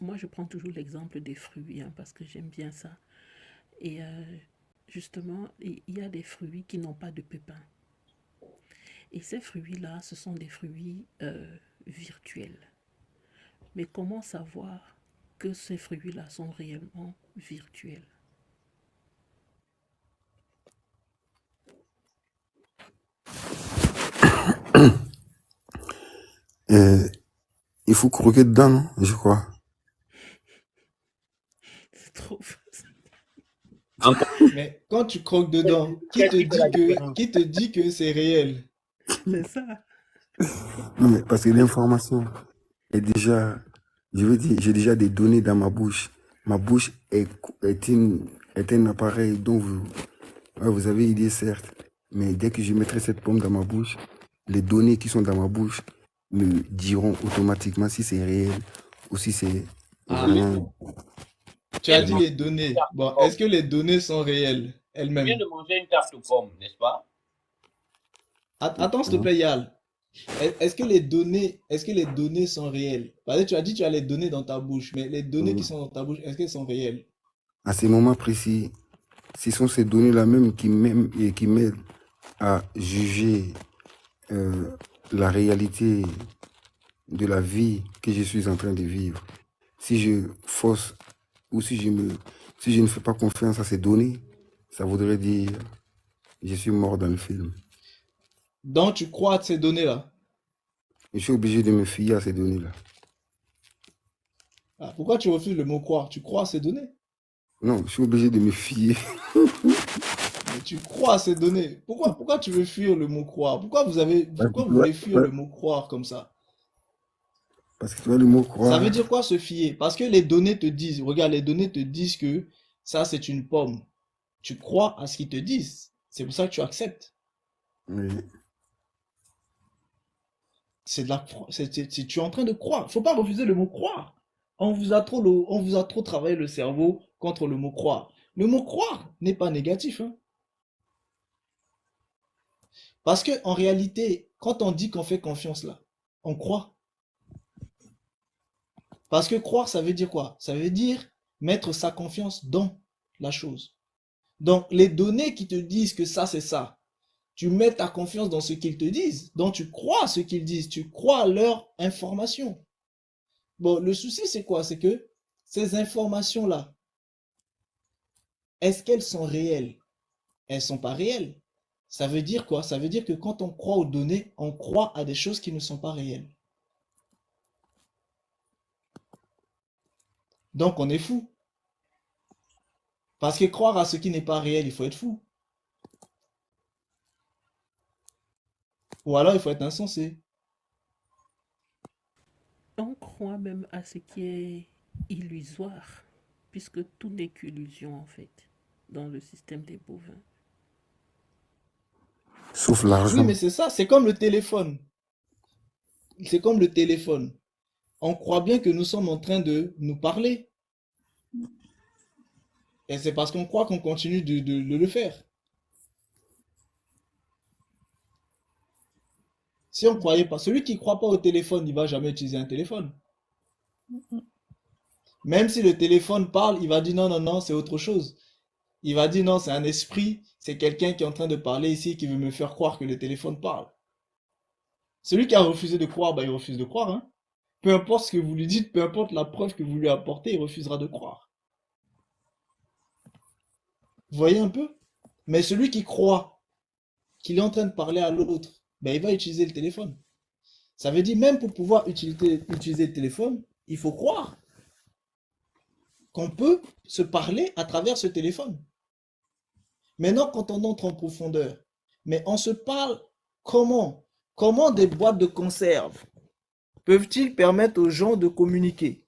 moi, je prends toujours l'exemple des fruits, hein, parce que j'aime bien ça. Et justement, il y a des fruits qui n'ont pas de pépins. Et ces fruits-là, ce sont des fruits virtuels. Mais comment savoir que ces fruits-là sont réellement virtuels? Il faut croquer dedans, non? Je crois. C'est trop facile. Encore Mais quand tu croques dedans, qui te dit que c'est réel? C'est ça. Non, mais parce que l'information est déjà, je veux dire, j'ai déjà des données dans ma bouche. Ma bouche est un appareil dont vous avez idée, certes. Mais dès que je mettrai cette pomme dans ma bouche, les données qui sont dans ma bouche me diront automatiquement si c'est réel ou si c'est Ah, vraiment. tu as dit les données. Bon, est-ce que les données sont réelles Tu viens elles-mêmes? de manger une tarte aux pommes, n'est-ce pas? Attends, s'il te plaît, Yal. Est-ce que les données sont réelles? Parce que tu as dit que tu as les données dans ta bouche, mais les données qui sont dans ta bouche, est-ce qu'elles sont réelles? À ces moments précis, ce sont ces données-là même qui m'aident à juger la réalité de la vie que je suis en train de vivre. Si je fausse ou si je ne fais pas confiance à ces données, ça voudrait dire je suis mort dans le film. Donc, tu crois à ces données-là? Je suis obligé de me fier à ces données-là. Ah, pourquoi tu refuses le mot croire? Tu crois à ces données? Non, je suis obligé de me fier. Mais tu crois à ces données. Pourquoi tu veux fuir le mot croire? Pourquoi vous voulez fuir le mot croire comme ça? Parce que tu vois le mot Ça croire. veut dire quoi se fier? Parce que les données te disent, regarde, les données te disent que ça c'est une pomme. Tu crois à ce qu'ils te disent. C'est pour ça que tu acceptes. Oui. Tu es en train de croire. Faut pas refuser le mot croire. On vous a trop travaillé le cerveau contre le mot croire. Le mot croire n'est pas négatif, hein. Parce que en réalité, quand on dit qu'on fait confiance là, on croit. Parce que croire, ça veut dire quoi? Ça veut dire mettre sa confiance dans la chose. Donc, les données qui te disent que ça, c'est ça, tu mets ta confiance dans ce qu'ils te disent. Donc, tu crois à ce qu'ils disent. Tu crois à leur information. Bon, le souci, c'est quoi? C'est que ces informations-là, est-ce qu'elles sont réelles? Elles ne sont pas réelles. Ça veut dire quoi? Ça veut dire que quand on croit aux données, on croit à des choses qui ne sont pas réelles. Donc, on est fou. Parce que croire à ce qui n'est pas réel, il faut être fou. Ou alors, il faut être insensé. On croit même à ce qui est illusoire, puisque tout n'est qu'illusion en fait, dans le système des bovins. Sauf Oui, l'argent. mais c'est ça, c'est comme le téléphone. C'est comme le téléphone. On croit bien que nous sommes en train de nous parler. Et c'est parce qu'on croit qu'on continue de le faire. Si on ne croyait pas, celui qui ne croit pas au téléphone, il ne va jamais utiliser un téléphone. Même si le téléphone parle, il va dire non, non, non, c'est autre chose. Il va dire non, c'est un esprit, c'est quelqu'un qui est en train de parler ici qui veut me faire croire que le téléphone parle. Celui qui a refusé de croire, bah, il refuse de croire, hein. Peu importe ce que vous lui dites, peu importe la preuve que vous lui apportez, il refusera de croire. Vous voyez un peu? Mais celui qui croit qu'il est en train de parler à l'autre, ben, il va utiliser le téléphone. Ça veut dire même pour pouvoir utiliser le téléphone, il faut croire qu'on peut se parler à travers ce téléphone. Maintenant, quand on entre en profondeur, mais on se parle comment? Comment des boîtes de conserve peuvent-ils permettre aux gens de communiquer?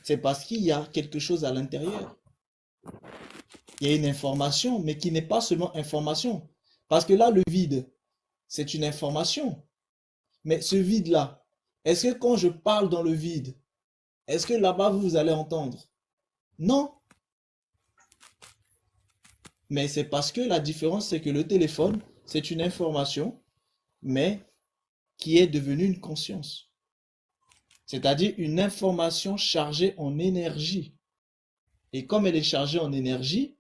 C'est parce qu'il y a quelque chose à l'intérieur. Il y a une information, mais qui n'est pas seulement information. Parce que là, le vide, c'est une information. Mais ce vide-là, est-ce que quand je parle dans le vide, est-ce que là-bas vous allez entendre? Non. Mais c'est parce que la différence, c'est que le téléphone, c'est une information, mais qui est devenue une conscience. C'est-à-dire une information chargée en énergie. Et comme elle est chargée en énergie,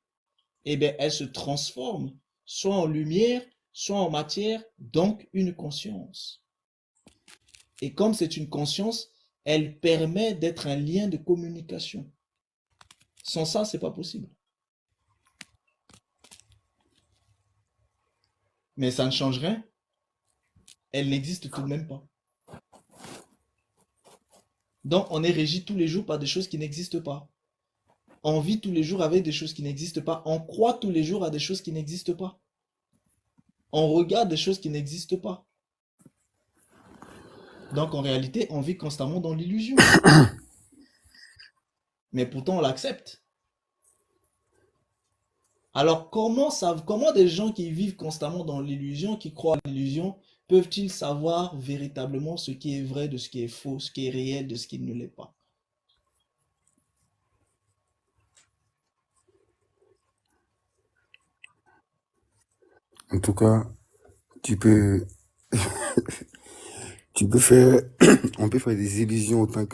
eh bien, elle se transforme soit en lumière, soit en matière, donc une conscience. Et comme c'est une conscience, elle permet d'être un lien de communication. Sans ça, c'est pas possible. Mais ça ne change rien. Elle n'existe tout de même pas. Donc, on est régi tous les jours par des choses qui n'existent pas. On vit tous les jours avec des choses qui n'existent pas. On croit tous les jours à des choses qui n'existent pas. On regarde des choses qui n'existent pas. Donc, en réalité, on vit constamment dans l'illusion. Mais pourtant, on l'accepte. Alors, comment des gens qui vivent constamment dans l'illusion, qui croient à l'illusion, peuvent-ils savoir véritablement ce qui est vrai de ce qui est faux, ce qui est réel de ce qui ne l'est pas? En tout cas, tu peux, tu peux faire, on peut faire des illusions autant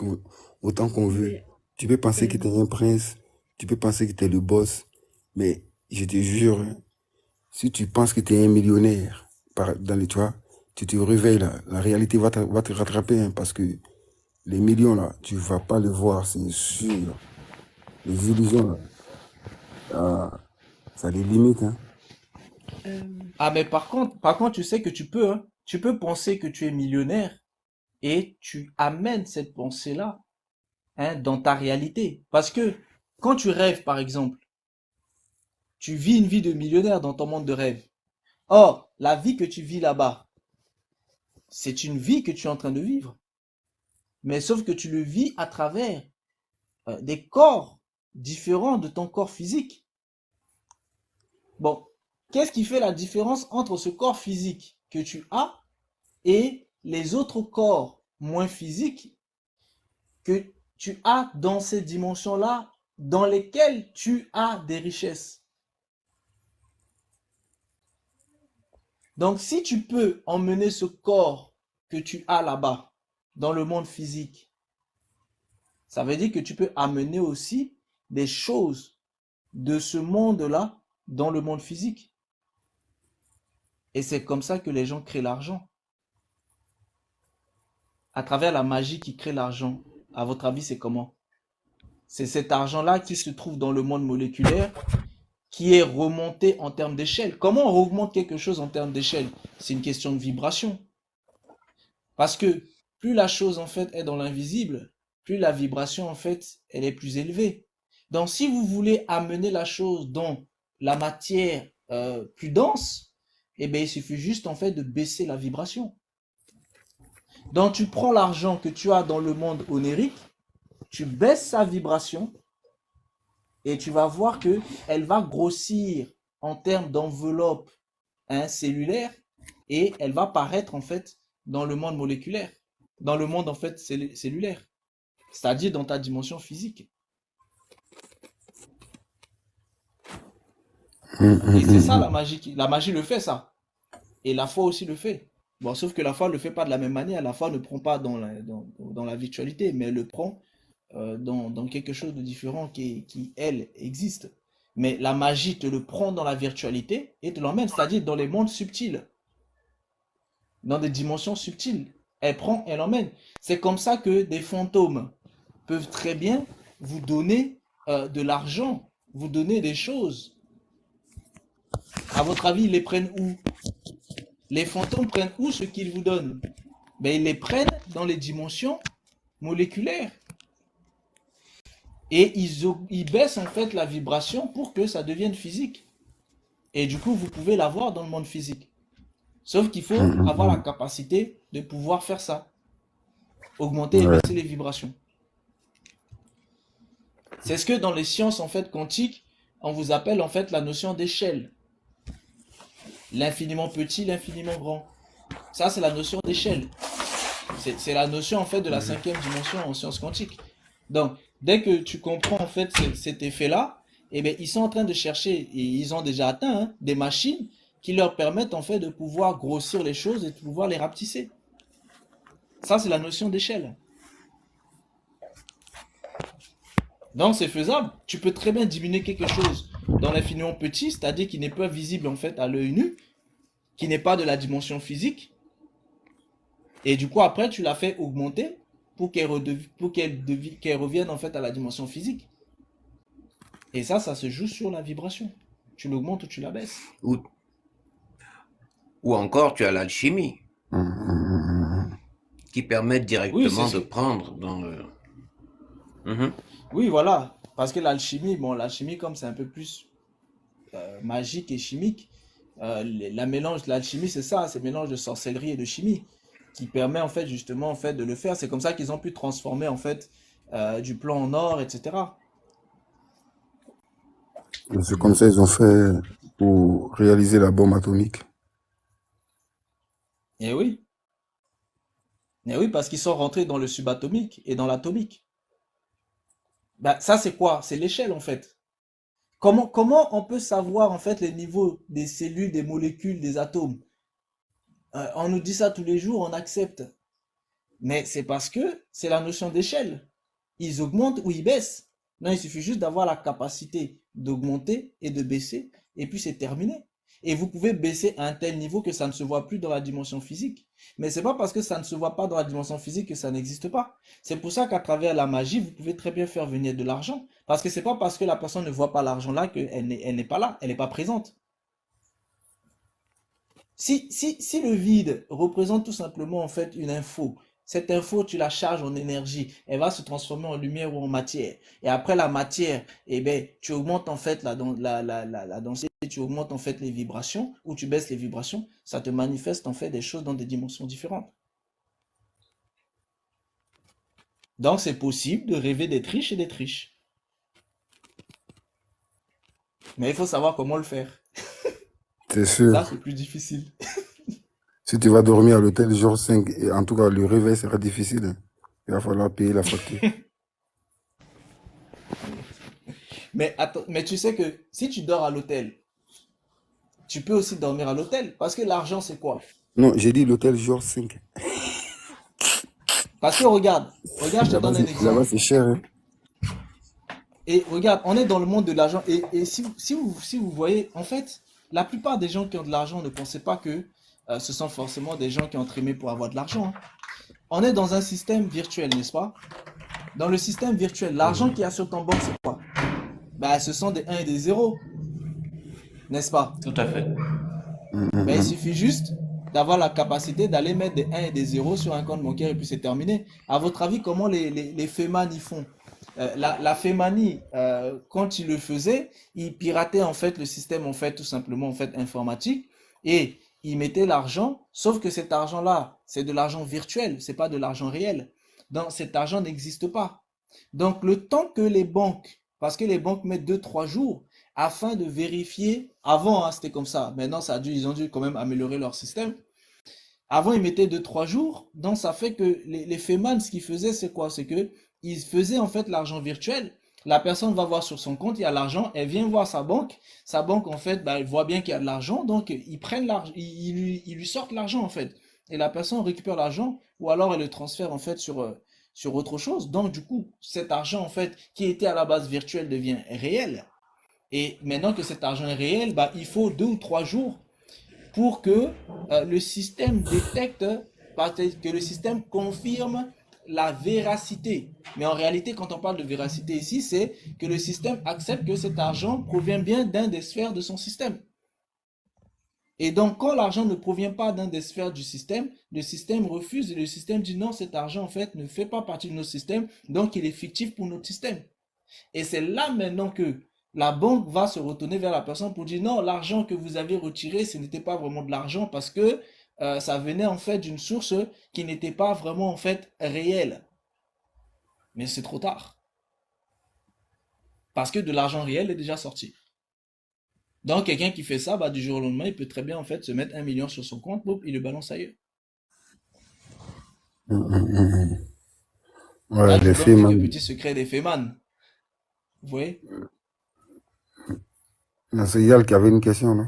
qu'on veut. Mais, Tu peux penser que euh, tu es un prince, tu peux penser que tu es le boss, mais je te jure, hein, si tu penses que tu es un millionnaire, tu vois, tu te réveilles là, la réalité va te rattraper, hein, parce que les millions là, tu vas pas le voir, c'est sûr. Les illusions là, ah, ça a des limites, hein. euh, Ah, mais par contre, tu sais que tu peux penser que tu es millionnaire et tu amènes cette pensée-là, hein, dans ta réalité. Parce que quand tu rêves, par exemple, tu vis une vie de millionnaire dans ton monde de rêve. Or, la vie que tu vis là-bas, c'est une vie que tu es en train de vivre. Mais sauf que tu le vis à travers des corps différents de ton corps physique. Bon, qu'est-ce qui fait la différence entre ce corps physique que tu as et les autres corps moins physiques que tu as dans ces dimensions-là, dans lesquelles tu as des richesses? Donc, si tu peux emmener ce corps que tu as là-bas, dans le monde physique, ça veut dire que tu peux amener aussi des choses de ce monde-là dans le monde physique. Et c'est comme ça que les gens créent l'argent. À travers la magie qui crée l'argent. À votre avis, c'est comment? C'est cet argent-là qui se trouve dans le monde moléculaire, qui est remonté en termes d'échelle. Comment on augmente quelque chose en termes d'échelle? C'est une question de vibration. Parce que plus la chose en fait est dans l'invisible, plus la vibration en fait elle est plus élevée. Donc si vous voulez amener la chose dans la matière plus dense, eh bien il suffit juste en fait de baisser la vibration. Donc tu prends l'argent que tu as dans le monde onérique, tu baisses sa vibration et tu vas voir que elle va grossir en termes d'enveloppe, hein, cellulaire, et elle va paraître en fait dans le monde moléculaire, dans le monde en fait cellulaire, c'est-à-dire dans ta dimension physique. Et c'est ça la magie. La magie le fait ça. Et la foi aussi le fait. Bon, sauf que la foi ne le fait pas de la même manière. La foi ne prend pas dans la virtualité, mais elle le prend dans quelque chose de différent qui, elle, existe. Mais la magie te le prend dans la virtualité et te l'emmène, c'est-à-dire dans les mondes subtils, dans des dimensions subtiles. Elle prend, elle emmène. C'est comme ça que des fantômes peuvent très bien vous donner de l'argent, vous donner des choses. À votre avis, ils les prennent où? Les fantômes prennent où ce qu'ils vous donnent? Ben, ils les prennent dans les dimensions moléculaires. Et ils baissent en fait la vibration pour que ça devienne physique. Et du coup, vous pouvez l'avoir dans le monde physique. Sauf qu'il faut avoir la capacité de pouvoir faire ça. Augmenter et baisser les vibrations. C'est ce que dans les sciences en fait quantiques, on vous appelle en fait la notion d'échelle. L'infiniment petit, l'infiniment grand. Ça, c'est la notion d'échelle. C'est la notion en fait de la 5e dimension en sciences quantiques. Donc, dès que tu comprends en fait cet effet-là, eh bien, ils sont en train de chercher, et ils ont déjà atteint, hein, des machines qui leur permettent en fait de pouvoir grossir les choses et de pouvoir les rapetisser. Ça, c'est la notion d'échelle. Donc c'est faisable. Tu peux très bien diminuer quelque chose dans l'infiniment petit, c'est-à-dire qui n'est pas visible en fait à l'œil nu, qui n'est pas de la dimension physique. Et du coup après tu l'as fait augmenter pour qu'elle revienne en fait à la dimension physique. Et ça se joue sur la vibration. Tu l'augmentes ou tu la baisses. Ou encore, tu as l'alchimie qui permet Oui, directement de prendre dans le... Oui, voilà. Parce que l'alchimie, bon, l'alchimie, comme c'est un peu plus magique et chimique, l'alchimie, c'est ça, c'est le mélange de sorcellerie et de chimie qui permet en fait justement en fait de le faire. C'est comme ça qu'ils ont pu transformer en fait du plomb en or, etc. C'est comme ça qu'ils ont fait pour réaliser la bombe atomique. Et oui. Et oui, parce qu'ils sont rentrés dans le subatomique et dans l'atomique. Ben, ça, c'est quoi? C'est l'échelle en fait. Comment on peut savoir en fait les niveaux des cellules, des molécules, des atomes? On nous dit ça tous les jours, on accepte. Mais c'est parce que c'est la notion d'échelle. Ils augmentent ou ils baissent. Non, il suffit juste d'avoir la capacité d'augmenter et de baisser, et puis c'est terminé. Et vous pouvez baisser à un tel niveau que ça ne se voit plus dans la dimension physique. Mais c'est pas parce que ça ne se voit pas dans la dimension physique que ça n'existe pas. C'est pour ça qu'à travers la magie, vous pouvez très bien faire venir de l'argent. Parce que c'est pas parce que la personne ne voit pas l'argent là qu'elle n'est pas là, elle n'est pas présente. Si le vide représente tout simplement en fait une info, cette info tu la charges en énergie, elle va se transformer en lumière ou en matière. Et après la matière, eh ben, tu augmentes en fait la densité, tu augmentes en fait les vibrations ou tu baisses les vibrations, ça te manifeste en fait des choses dans des dimensions différentes. Donc c'est possible de rêver d'être riche et d'être riche. Mais il faut savoir comment le faire. C'est sûr. Ça c'est plus difficile. Si tu vas dormir à l'hôtel jour 5, et en tout cas le réveil sera difficile. Il va falloir payer la facture. Mais attends, mais tu sais que si tu dors à l'hôtel, tu peux aussi dormir à l'hôtel. Parce que l'argent, c'est quoi? Non, j'ai dit l'hôtel jour 5. Parce que regarde, je te donne un Là-bas, exemple. c'est cher. Hein. Et regarde, on est dans le monde de l'argent. Et si vous voyez, en fait, la plupart des gens qui ont de l'argent ne pensez pas que ce sont forcément des gens qui ont trimé pour avoir de l'argent. Hein. On est dans un système virtuel, n'est-ce pas? Dans le système virtuel, l'argent qu'il y a sur ton banque, c'est quoi? Bah, ce sont des 1 et des 0, n'est-ce pas? Tout à fait. Ben, il suffit juste d'avoir la capacité d'aller mettre des 1 et des 0 sur un compte bancaire et puis c'est terminé. À votre avis, comment les Feman y font? La Femani, quand ils le faisaient, ils pirataient en fait le système en fait tout simplement en fait informatique et ils mettaient l'argent, sauf que cet argent-là, c'est de l'argent virtuel, c'est pas de l'argent réel. Donc cet argent n'existe pas. Donc le temps que les banques, parce que les banques mettent 2 3 jours afin de vérifier, avant hein, c'était comme ça, maintenant ils ont dû quand même améliorer leur système. Avant ils mettaient 2 3 jours, donc ça fait que les Feman, ce qu'ils faisaient c'est quoi? C'est que ils faisaient en fait l'argent virtuel. La personne va voir sur son compte, il y a l'argent, elle vient voir sa banque en fait, bah, elle voit bien qu'il y a de l'argent, donc ils prennent l'argent, ils lui sortent l'argent en fait. Et la personne récupère l'argent, ou alors elle le transfère en fait sur autre chose. Donc du coup, cet argent en fait qui était à la base virtuel devient réel. Et maintenant que cet argent est réel, bah, il faut 2 ou 3 jours pour que le système détecte, que le système confirme la véracité. Mais en réalité, quand on parle de véracité ici, c'est que le système accepte que cet argent provient bien d'un des sphères de son système. Et donc, quand l'argent ne provient pas d'un des sphères du système, le système refuse et le système dit non, cet argent en fait ne fait pas partie de notre système, donc il est fictif pour notre système. Et c'est là maintenant que la banque va se retourner vers la personne pour dire non, l'argent que vous avez retiré, ce n'était pas vraiment de l'argent parce que ça venait en fait d'une source qui n'était pas vraiment en fait réelle. Mais c'est trop tard. Parce que de l'argent réel est déjà sorti. Donc quelqu'un qui fait ça, bah, du jour au lendemain, il peut très bien en fait se mettre 1 million sur son compte, boum, il le balance ailleurs. Ouais, Là, je les vous donne Feman. quelques petits secrets des Feman. Vous voyez? C'est Yal qui avait une question, non?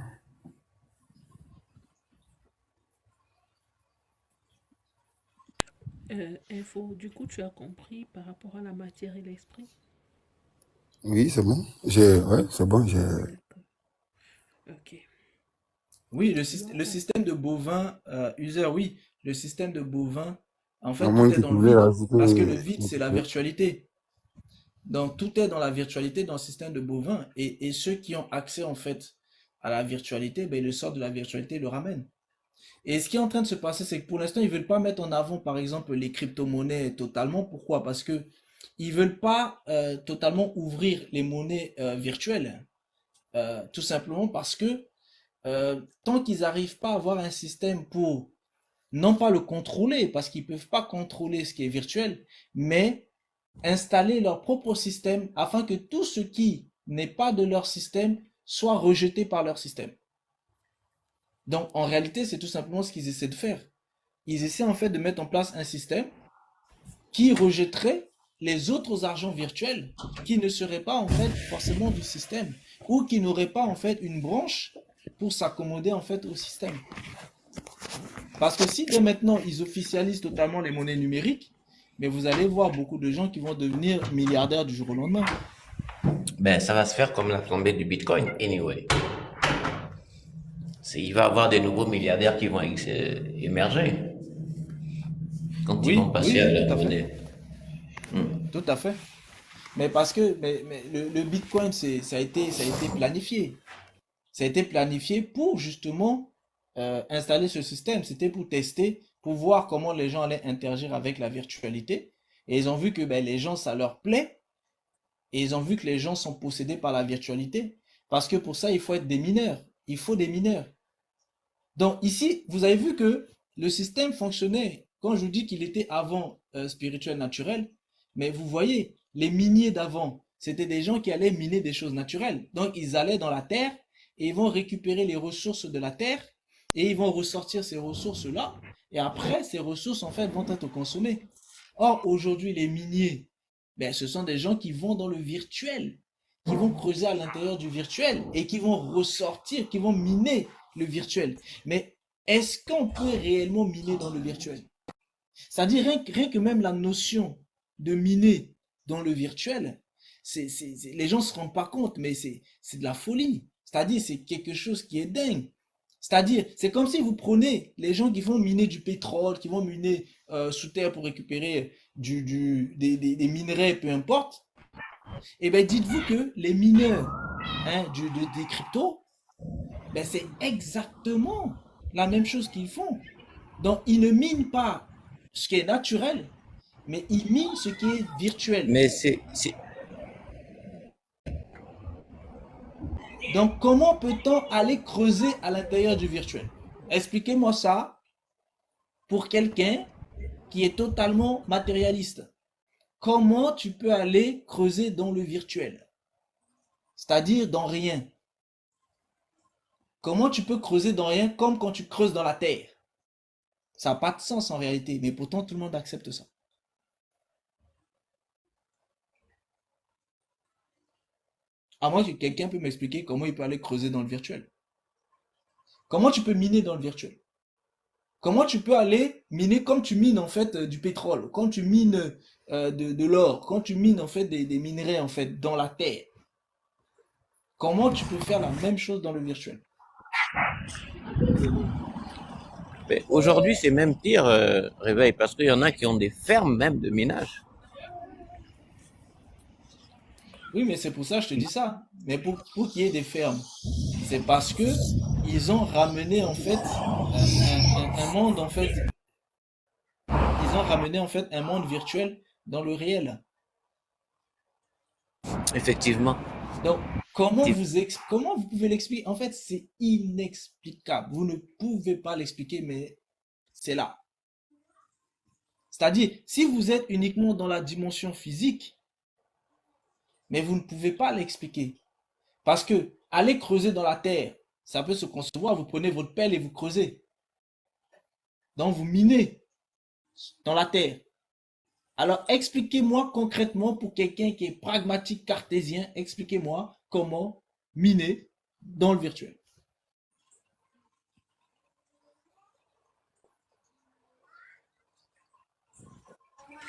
Info, du coup, tu as compris par rapport à la matière et l'esprit? Oui, c'est bon. Ouais, c'est bon. D'accord. Ok. Oui, Donc, le système de bovin, user, oui, le système de bovin, en À fait, moins tout est que dans tu le voulais vide. rajouter Parce que le vide, un c'est la truc. virtualité. Donc, tout est dans la virtualité dans le système de bovin. Et ceux qui ont accès, en fait, à la virtualité, ben, ils le sortent de la virtualité et le ramènent. Et ce qui est en train de se passer, c'est que pour l'instant, ils veulent pas mettre en avant, par exemple, les crypto-monnaies totalement. Pourquoi? Parce que ils veulent pas totalement ouvrir les monnaies virtuelles. Tout simplement parce que tant qu'ils n'arrivent pas à avoir un système pour non pas le contrôler, parce qu'ils peuvent pas contrôler ce qui est virtuel, mais installer leur propre système afin que tout ce qui n'est pas de leur système soit rejeté par leur système. Donc en réalité, c'est tout simplement ce qu'ils essaient de faire. Ils essaient en fait de mettre en place un système qui rejetterait les autres argents virtuels qui ne seraient pas en fait forcément du système ou qui n'auraient pas en fait une branche pour s'accommoder en fait au système. Parce que si dès maintenant ils officialisent totalement les monnaies numériques, mais vous allez voir beaucoup de gens qui vont devenir milliardaires du jour au lendemain. Ben, ça va se faire comme la flambée du Bitcoin, anyway. Il va y avoir des nouveaux milliardaires qui vont émerger quand ils vont Oui, oui, passer à oui, tout la à fait. monnaie. Tout à fait. Mais parce que le Bitcoin, ça a été planifié. Ça a été planifié pour justement installer ce système. C'était pour tester, pour voir comment les gens allaient interagir avec la virtualité. Et ils ont vu que ben, les gens, ça leur plaît. Et ils ont vu que les gens sont possédés par la virtualité. Parce que pour ça, il faut être des mineurs. Il faut des mineurs. Donc ici, vous avez vu que le système fonctionnait. Quand je vous dis qu'il était avant spirituel naturel, mais vous voyez, les miniers d'avant, c'était des gens qui allaient miner des choses naturelles. Donc ils allaient dans la terre et ils vont récupérer les ressources de la terre et ils vont ressortir ces ressources-là. Et après, ces ressources, en fait, vont être consommées. Or, aujourd'hui, les miniers, ben, ce sont des gens qui vont dans le virtuel, qui vont creuser à l'intérieur du virtuel et qui vont ressortir, qui vont miner le virtuel. Mais est-ce qu'on peut réellement miner dans le virtuel? C'est-à-dire rien que même la notion de miner dans le virtuel, les gens ne se rendent pas compte, mais c'est de la folie. C'est-à-dire c'est quelque chose qui est dingue. C'est-à-dire, c'est comme si vous prenez les gens qui vont miner du pétrole, qui vont miner sous terre pour récupérer des minerais, peu importe. Et bien, dites-vous que les mineurs des cryptos, ben, c'est exactement la même chose qu'ils font. Donc, ils ne minent pas ce qui est naturel, mais ils minent ce qui est virtuel. Mais Donc, comment peut-on aller creuser à l'intérieur du virtuel? Expliquez-moi ça pour quelqu'un qui est totalement matérialiste. Comment tu peux aller creuser dans le virtuel? C'est-à-dire dans rien. Comment tu peux creuser dans rien comme quand tu creuses dans la terre? Ça n'a pas de sens en réalité, mais pourtant tout le monde accepte ça. À moins que quelqu'un peut m'expliquer comment il peut aller creuser dans le virtuel. Comment tu peux miner dans le virtuel? Comment tu peux aller miner comme tu mines en fait du pétrole, quand tu mines de l'or, quand tu mines en fait des minerais en fait dans la terre? Comment tu peux faire la même chose dans le virtuel? mais aujourd'hui, c'est même pire, Réveil, parce qu'il y en a qui ont des fermes même de minage. Oui, mais c'est pour ça que je te dis ça. Mais pour qu'il y ait des fermes, c'est parce que ils ont ramené en fait un monde en fait, ils ont ramené en fait un monde virtuel dans le réel. Effectivement. Donc, comment vous pouvez l'expliquer? En fait, c'est inexplicable. Vous ne pouvez pas l'expliquer, mais c'est là. C'est-à-dire, si vous êtes uniquement dans la dimension physique, mais vous ne pouvez pas l'expliquer. Parce que aller creuser dans la terre, ça peut se concevoir. Vous prenez votre pelle et vous creusez. Donc, vous minez dans la terre. Alors, expliquez-moi concrètement pour quelqu'un qui est pragmatique cartésien, expliquez-moi comment miner dans le virtuel.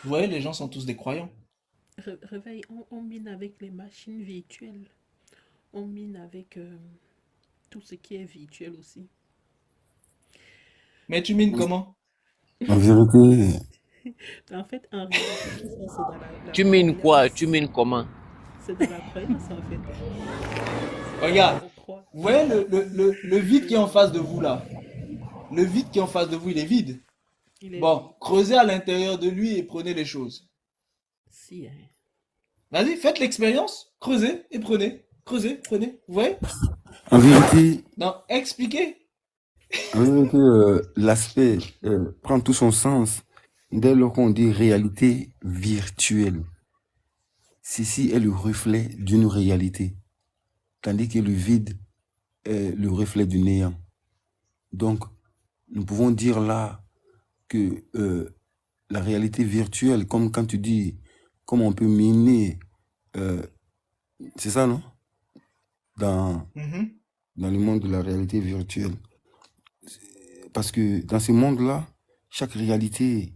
Vous voyez, les gens sont tous des croyants. Réveil, on mine avec les machines virtuelles. On mine avec tout ce qui est virtuel aussi. Mais tu mines comment? En vérité, En fait, en réalité, tout ça, c'est dans la Tu mines quoi? Tu croyance. mines comment? C'est dans la croyance, en fait. Regarde, On croit. vous voyez le vide qui est en face de vous là? Le vide qui est en face de vous, il est vide. Il est Bon, creusez à l'intérieur de lui et prenez les choses. si, hein. Vas-y, faites l'expérience, creusez et prenez. Creusez, prenez. Vous voyez? en vérité, Non, expliquez. l'aspect prend tout son sens dès lors qu'on dit réalité virtuelle. Ceci est le reflet d'une réalité, tandis que le vide est le reflet du néant. Donc, nous pouvons dire là que la réalité virtuelle, comme quand tu dis, comment on peut miner, c'est ça, non? Dans le monde de la réalité virtuelle. Parce que dans ce monde-là, chaque réalité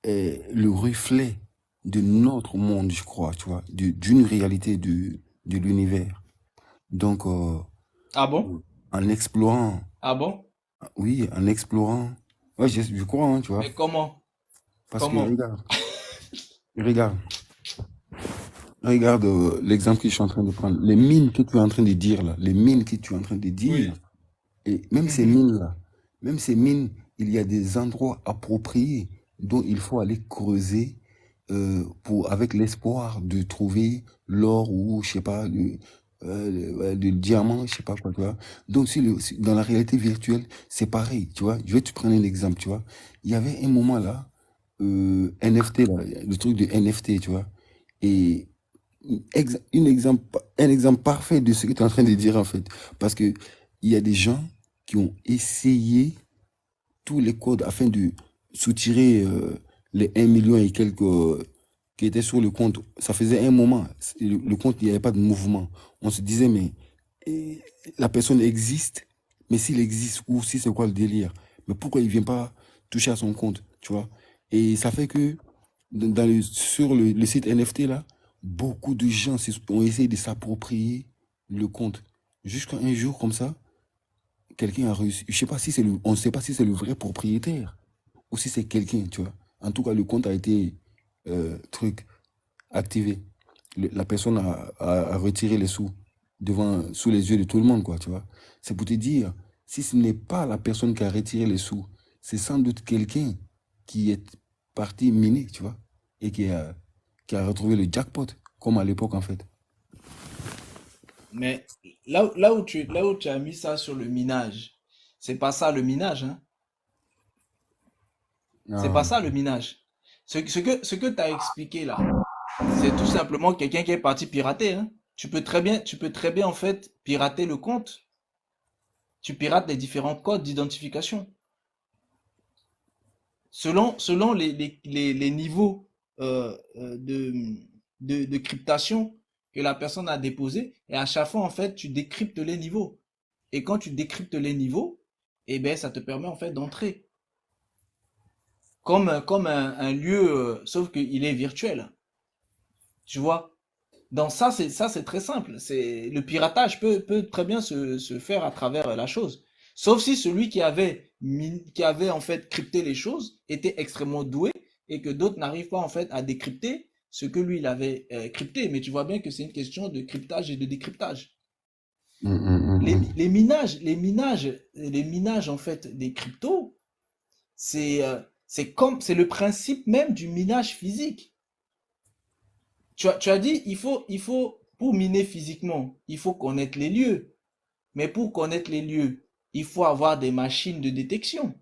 est le reflet de notre monde, je crois, tu vois, d'une réalité de l'univers. Donc, Ah bon? en explorant, Ah bon? oui, en explorant, ouais, je crois, hein, tu vois, Mais comment? parce que Comment? regarde l'exemple que je suis en train de prendre, les mines que tu es en train de dire là, les mines que tu es en train de dire, Oui. et même ces mines-là, même ces mines, il y a des endroits appropriés dont il faut aller creuser avec l'espoir de trouver l'or ou, je sais pas, le diamant, je sais pas quoi, tu vois. Donc, dans la réalité virtuelle, c'est pareil, tu vois. Je vais te prendre un exemple, tu vois. Il y avait un moment là, NFT, là, le truc de NFT, tu vois. Et un exemple parfait de ce que tu es en train de dire, en fait. Parce que il y a des gens qui ont essayé tous les codes afin de soutirer les 1 million et quelques qui étaient sur le compte. Ça faisait un moment, le compte, il n'y avait pas de mouvement. On se disait, mais la personne existe, mais s'il existe, ou si c'est quoi le délire? Mais pourquoi il ne vient pas toucher à son compte, tu vois? Et ça fait que sur le site NFT, là, beaucoup de gens ont essayé de s'approprier le compte. Jusqu'à un jour, comme ça, quelqu'un a réussi. Je sais pas si on ne sait pas si c'est le vrai propriétaire ou si c'est quelqu'un, tu vois. En tout cas, le compte a été activé. La personne a retiré les sous sous les yeux de tout le monde, quoi, tu vois. C'est pour te dire, si ce n'est pas la personne qui a retiré les sous, c'est sans doute quelqu'un qui est parti miner, tu vois, et qui a retrouvé le jackpot, comme à l'époque, en fait. Mais là où tu as mis ça sur le minage, c'est pas ça le minage, hein? C'est pas ça le minage. Ce que tu as expliqué là, c'est tout simplement quelqu'un qui est parti pirater, hein. Tu peux très bien en fait pirater le compte. Tu pirates les différents codes d'identification. Selon les niveaux de cryptation que la personne a déposé, et à chaque fois, en fait, tu décryptes les niveaux. Et quand tu décryptes les niveaux, eh ben, ça te permet en fait d'entrer comme un lieu, sauf qu'il est virtuel. Tu vois? Donc ça c'est très simple. Le piratage peut très bien se faire à travers la chose. Sauf si celui qui avait en fait crypté les choses était extrêmement doué et que d'autres n'arrivent pas en fait à décrypter ce que lui il avait crypté. Mais tu vois bien que c'est une question de cryptage et de décryptage. Les minages en fait des cryptos, c'est c'est le principe même du minage physique. Tu as dit, pour miner physiquement, il faut connaître les lieux. Mais pour connaître les lieux, il faut avoir des machines de détection.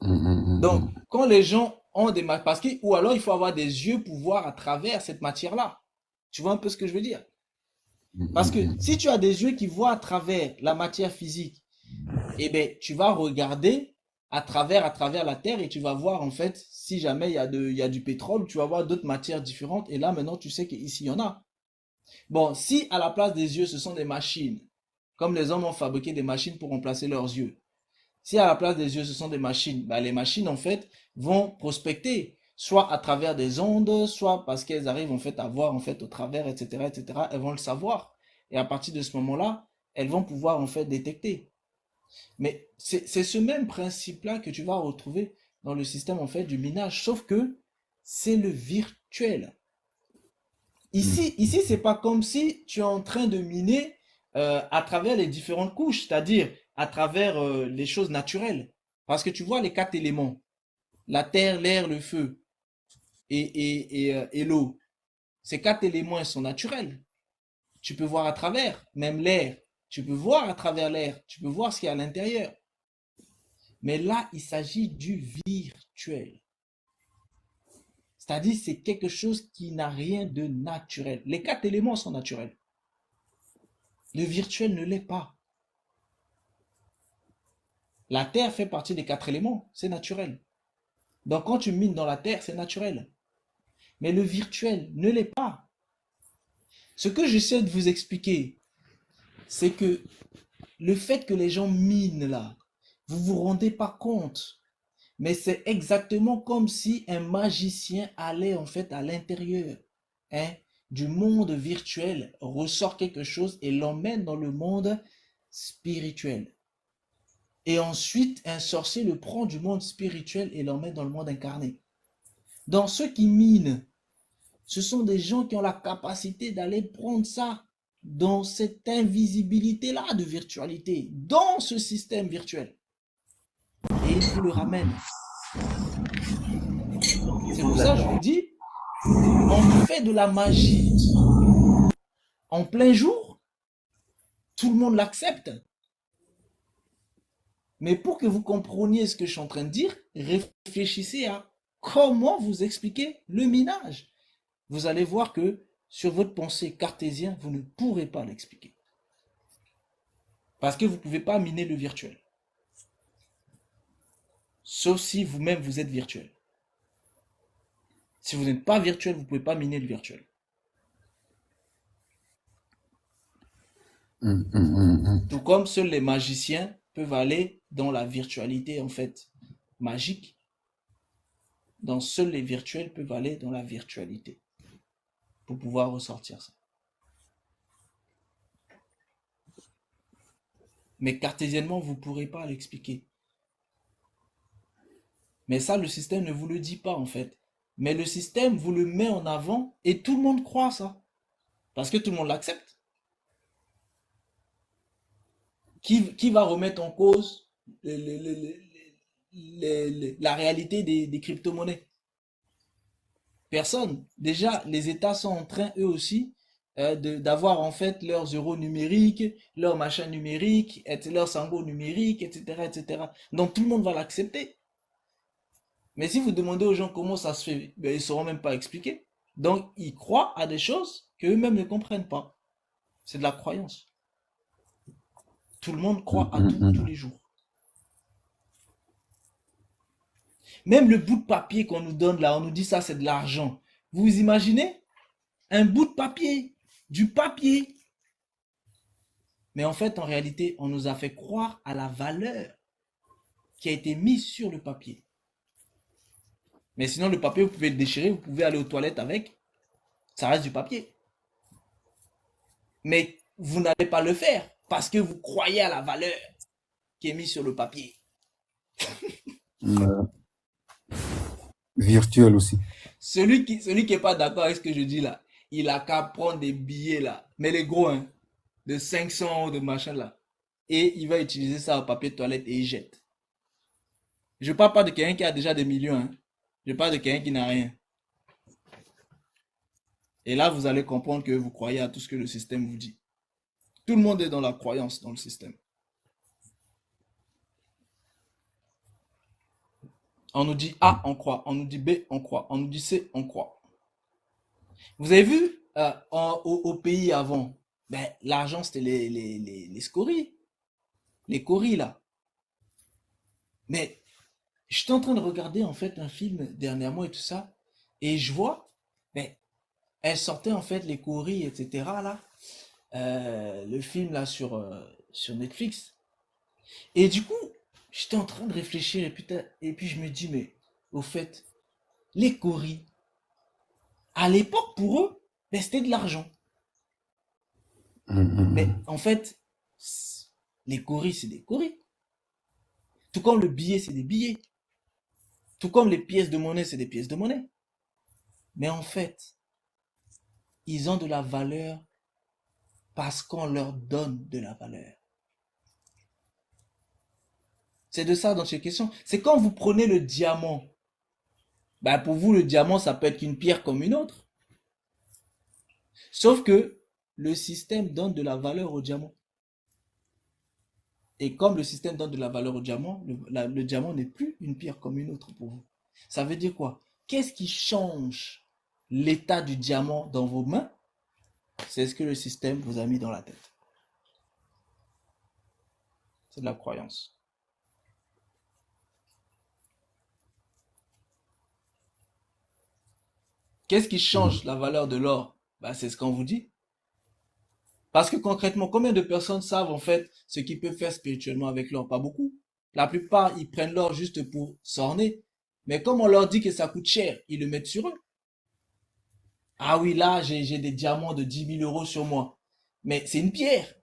Donc, quand les gens ont des machines, ou alors il faut avoir des yeux pour voir à travers cette matière-là. Tu vois un peu ce que je veux dire? Parce que si tu as des yeux qui voient à travers la matière physique, eh bien, tu vas regarder à travers la terre et tu vas voir en fait si jamais il y a du pétrole, tu vas voir d'autres matières différentes et là maintenant tu sais qu'ici il y en a. Bon, si à la place des yeux ce sont des machines, comme les hommes ont fabriqué des machines pour remplacer leurs yeux, si à la place des yeux ce sont des machines, bah, les machines en fait vont prospecter soit à travers des ondes, soit parce qu'elles arrivent en fait à voir en fait au travers, etc., etc. Elles vont le savoir. Et à partir de ce moment-là, elles vont pouvoir en fait détecter. Mais c'est ce même principe-là que tu vas retrouver dans le système en fait du minage, sauf que c'est le virtuel. Ici, c'est pas comme si tu es en train de miner à travers les différentes couches, c'est-à-dire à travers les choses naturelles. Parce que tu vois les 4 éléments, la terre, l'air, le feu et l'eau. Ces 4 éléments, ils sont naturels. Tu peux voir à travers, même l'air. Tu peux voir à travers l'air. Tu peux voir ce qu'il y a à l'intérieur. Mais là, il s'agit du virtuel. C'est-à-dire, c'est quelque chose qui n'a rien de naturel. Les 4 éléments sont naturels. Le virtuel ne l'est pas. La terre fait partie des 4 éléments, c'est naturel. Donc quand tu mines dans la terre, c'est naturel. Mais le virtuel ne l'est pas. Ce que j'essaie de vous expliquer, c'est que le fait que les gens minent là, vous vous rendez pas compte. Mais c'est exactement comme si un magicien allait en fait à l'intérieur du monde virtuel, ressort quelque chose et l'emmène dans le monde spirituel. Et ensuite, un sorcier le prend du monde spirituel et l'emmène dans le monde incarné. Dans ceux qui minent, ce sont des gens qui ont la capacité d'aller prendre ça dans cette invisibilité-là de virtualité, dans ce système virtuel. Et ils vous le ramènent. C'est pour ça que je vous dis, on fait de la magie en plein jour, tout le monde l'accepte. Mais pour que vous compreniez ce que je suis en train de dire, réfléchissez à comment vous expliquer le minage. Vous allez voir que sur votre pensée cartésienne, vous ne pourrez pas l'expliquer. Parce que vous ne pouvez pas miner le virtuel. Sauf si vous-même vous êtes virtuel. Si vous n'êtes pas virtuel, vous ne pouvez pas miner le virtuel. Tout comme seuls les magiciens peuvent aller dans la virtualité en fait magique. Donc seuls les virtuels peuvent aller dans la virtualité pour pouvoir ressortir ça. Mais cartésiennement, vous ne pourrez pas l'expliquer. Mais ça, le système ne vous le dit pas en fait. Mais le système vous le met en avant et tout le monde croit ça. Parce que tout le monde l'accepte. Qui va remettre en cause la réalité des crypto-monnaies? Personne. Déjà, les États sont en train, eux aussi, d'avoir en fait leurs euros numériques, leurs machins numériques, leurs sangos numériques, etc., etc. Donc tout le monde va l'accepter. Mais si vous demandez aux gens comment ça se fait, ben, ils ne sauront même pas expliquer. Donc ils croient à des choses qu'eux-mêmes ne comprennent pas. C'est de la croyance. Tout le monde croit à tout tous les jours. Même le bout de papier qu'on nous donne là, on nous dit ça c'est de l'argent. Vous imaginez? Un bout de papier, du papier. Mais en fait, en réalité, on nous a fait croire à la valeur qui a été mise sur le papier. Mais sinon, le papier, vous pouvez le déchirer, vous pouvez aller aux toilettes avec. Ça reste du papier. Mais vous n'allez pas le faire parce que vous croyez à la valeur qui est mise sur le papier. Virtuel aussi. Celui qui est pas d'accord avec ce que je dis là, il a qu'à prendre des billets là, mais les gros, hein, de 500 de machin là, et il va utiliser ça au papier de toilette et il jette. Je parle pas de quelqu'un qui a déjà des millions, hein. Je parle de quelqu'un qui n'a rien. Et là, vous allez comprendre que vous croyez à tout ce que le système vous dit. Tout le monde est dans la croyance dans le système. On nous dit A, on croit. On nous dit B, on croit. On nous dit C, on croit. Vous avez vu au pays avant, ben, l'argent c'était les scories. Les coris là. Mais j'étais en train de regarder en fait un film dernièrement et tout ça. Et je vois, ben, elle sortait en fait les coris, etc. là. Le film là sur Netflix. Et du coup, j'étais en train de réfléchir et puis je me dis, mais au fait, les cauris, à l'époque, pour eux, ben, c'était de l'argent. Mais en fait, les cauris, c'est des cauris. Tout comme le billet, c'est des billets. Tout comme les pièces de monnaie, c'est des pièces de monnaie. Mais en fait, ils ont de la valeur parce qu'on leur donne de la valeur. C'est de ça dont il est question. C'est quand vous prenez le diamant. Ben pour vous, le diamant, ça peut être une pierre comme une autre. Sauf que le système donne de la valeur au diamant. Et comme le système donne de la valeur au diamant, le diamant n'est plus une pierre comme une autre pour vous. Ça veut dire quoi? Qu'est-ce qui change l'état du diamant dans vos mains? C'est ce que le système vous a mis dans la tête. C'est de la croyance. Qu'est-ce qui change la valeur de l'or? Ben, c'est ce qu'on vous dit. Parce que concrètement, combien de personnes savent en fait ce qu'ils peuvent faire spirituellement avec l'or? Pas beaucoup. La plupart, ils prennent l'or juste pour s'orner. Mais comme on leur dit que ça coûte cher, ils le mettent sur eux. Ah oui, là, j'ai des diamants de 10 000 € sur moi. Mais c'est une pierre.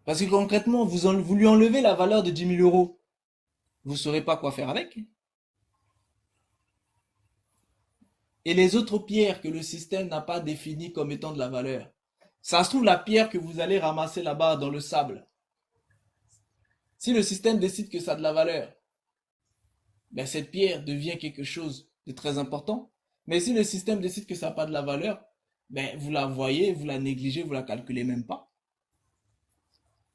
Parce que concrètement, vous lui enlevez la valeur de 10 000 €. Vous ne saurez pas quoi faire avec. Et les autres pierres que le système n'a pas définies comme étant de la valeur. Ça se trouve, la pierre que vous allez ramasser là-bas dans le sable. Si le système décide que ça a de la valeur, ben cette pierre devient quelque chose de très important. Mais si le système décide que ça n'a pas de la valeur, ben vous la voyez, vous la négligez, vous la calculez même pas.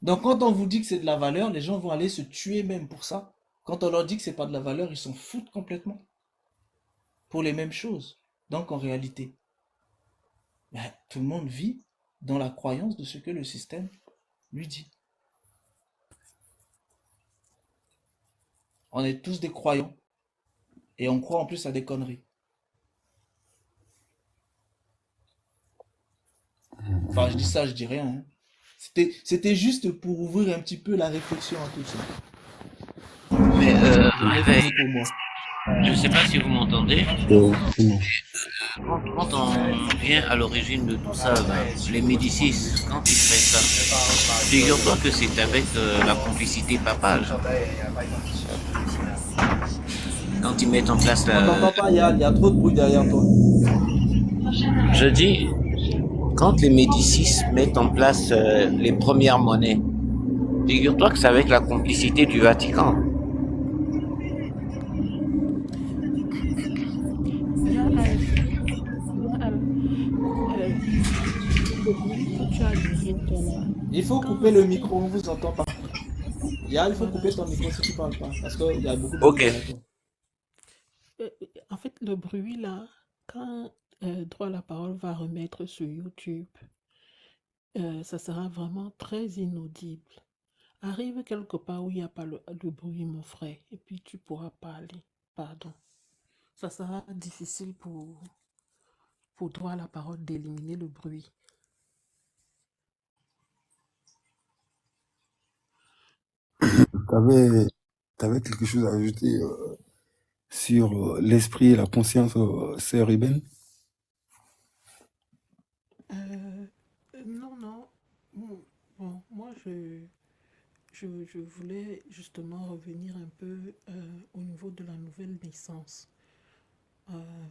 Donc quand on vous dit que c'est de la valeur, les gens vont aller se tuer même pour ça. Quand on leur dit que c'est pas de la valeur, ils s'en foutent complètement. Pour les mêmes choses. Donc en réalité, ben, tout le monde vit dans la croyance de ce que le système lui dit. On est tous des croyants. Et on croit en plus à des conneries. Enfin, je dis ça, je dis rien. Hein. C'était juste pour ouvrir un petit peu la réflexion à tout ça. Mais Réveil pour moi. je sais pas si vous m'entendez. Quand on vient à l'origine de tout ça, ben, les Médicis, quand ils font ça, figure-toi que c'est avec la complicité papale. Quand ils mettent en place On t'entend pas, il y a trop de bruit derrière toi. Je dis, quand les Médicis mettent en place les premières monnaies, figure-toi que c'est avec la complicité du Vatican. Il faut couper le micro, on vous entend pas. Il faut couper ton micro si tu parles pas, parce qu'il y a beaucoup de bruit Ok. derrière toi. En fait, le bruit là, quand Droit à la parole va remettre sur YouTube, ça sera vraiment très inaudible. Arrive quelque part où il n'y a pas le bruit, mon frère, et puis tu pourras parler. Pardon. Ça sera difficile pour Droit à la parole d'éliminer le bruit. T'avais quelque chose à ajouter sur l'esprit et la conscience, sœur Iben? Non, non. Bon, moi, je voulais justement revenir un peu au niveau de la nouvelle naissance. Euh,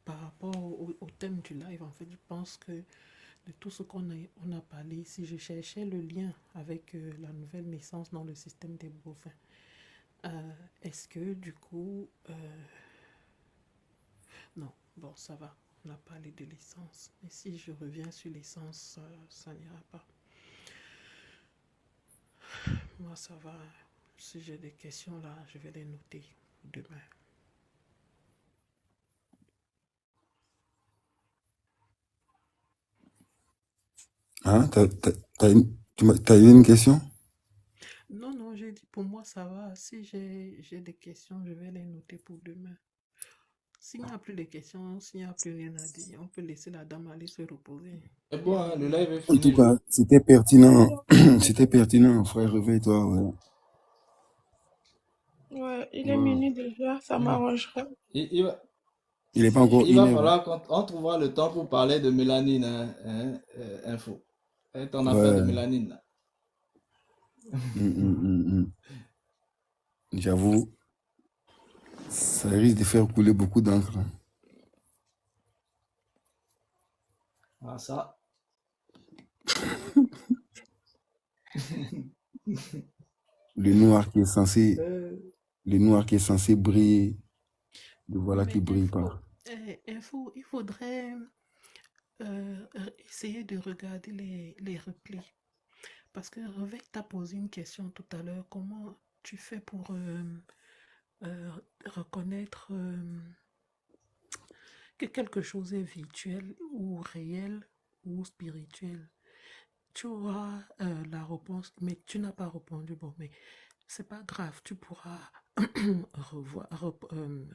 Par rapport au thème du live, en fait, je pense que de tout ce on a parlé, si je cherchais le lien avec la nouvelle naissance dans le système des bovins, est-ce que du coup... non, bon, ça va, on a parlé de l'essence. Mais si je reviens sur l'essence, ça n'ira pas. Moi, ça va. Si j'ai des questions là, je vais les noter demain. Hein? T'as eu une question? Non, non, j'ai dit pour moi, ça va. Si j'ai des questions, je vais les noter pour demain. S'il n'y a plus de questions, s'il n'y a plus rien à dire, on peut laisser la dame aller se reposer. C'est bon, hein, le live est En tout fini. cas, c'était pertinent. C'était pertinent, frère, réveille-toi. Ouais. Ouais, il est Ouais. minuit déjà, ça m'arrangerait. Il va, Il n'est pas encore il une va heure. falloir qu'on trouvera le temps pour parler de mélanine, info. Et ton affaire de Ouais. mélanine, là. J'avoue, ça risque de faire couler beaucoup d'encre. Ah, ça. Le noir qui est censé, Euh, le noir qui est censé briller, le voilà qui Mais brille pas. il faudrait essayer de regarder les replays. Parce que Réveil t'a posé une question tout à l'heure. Comment tu fais pour reconnaître que quelque chose est virtuel ou réel ou spirituel? Tu auras la réponse, mais tu n'as pas répondu. Bon, mais c'est pas grave. Tu pourras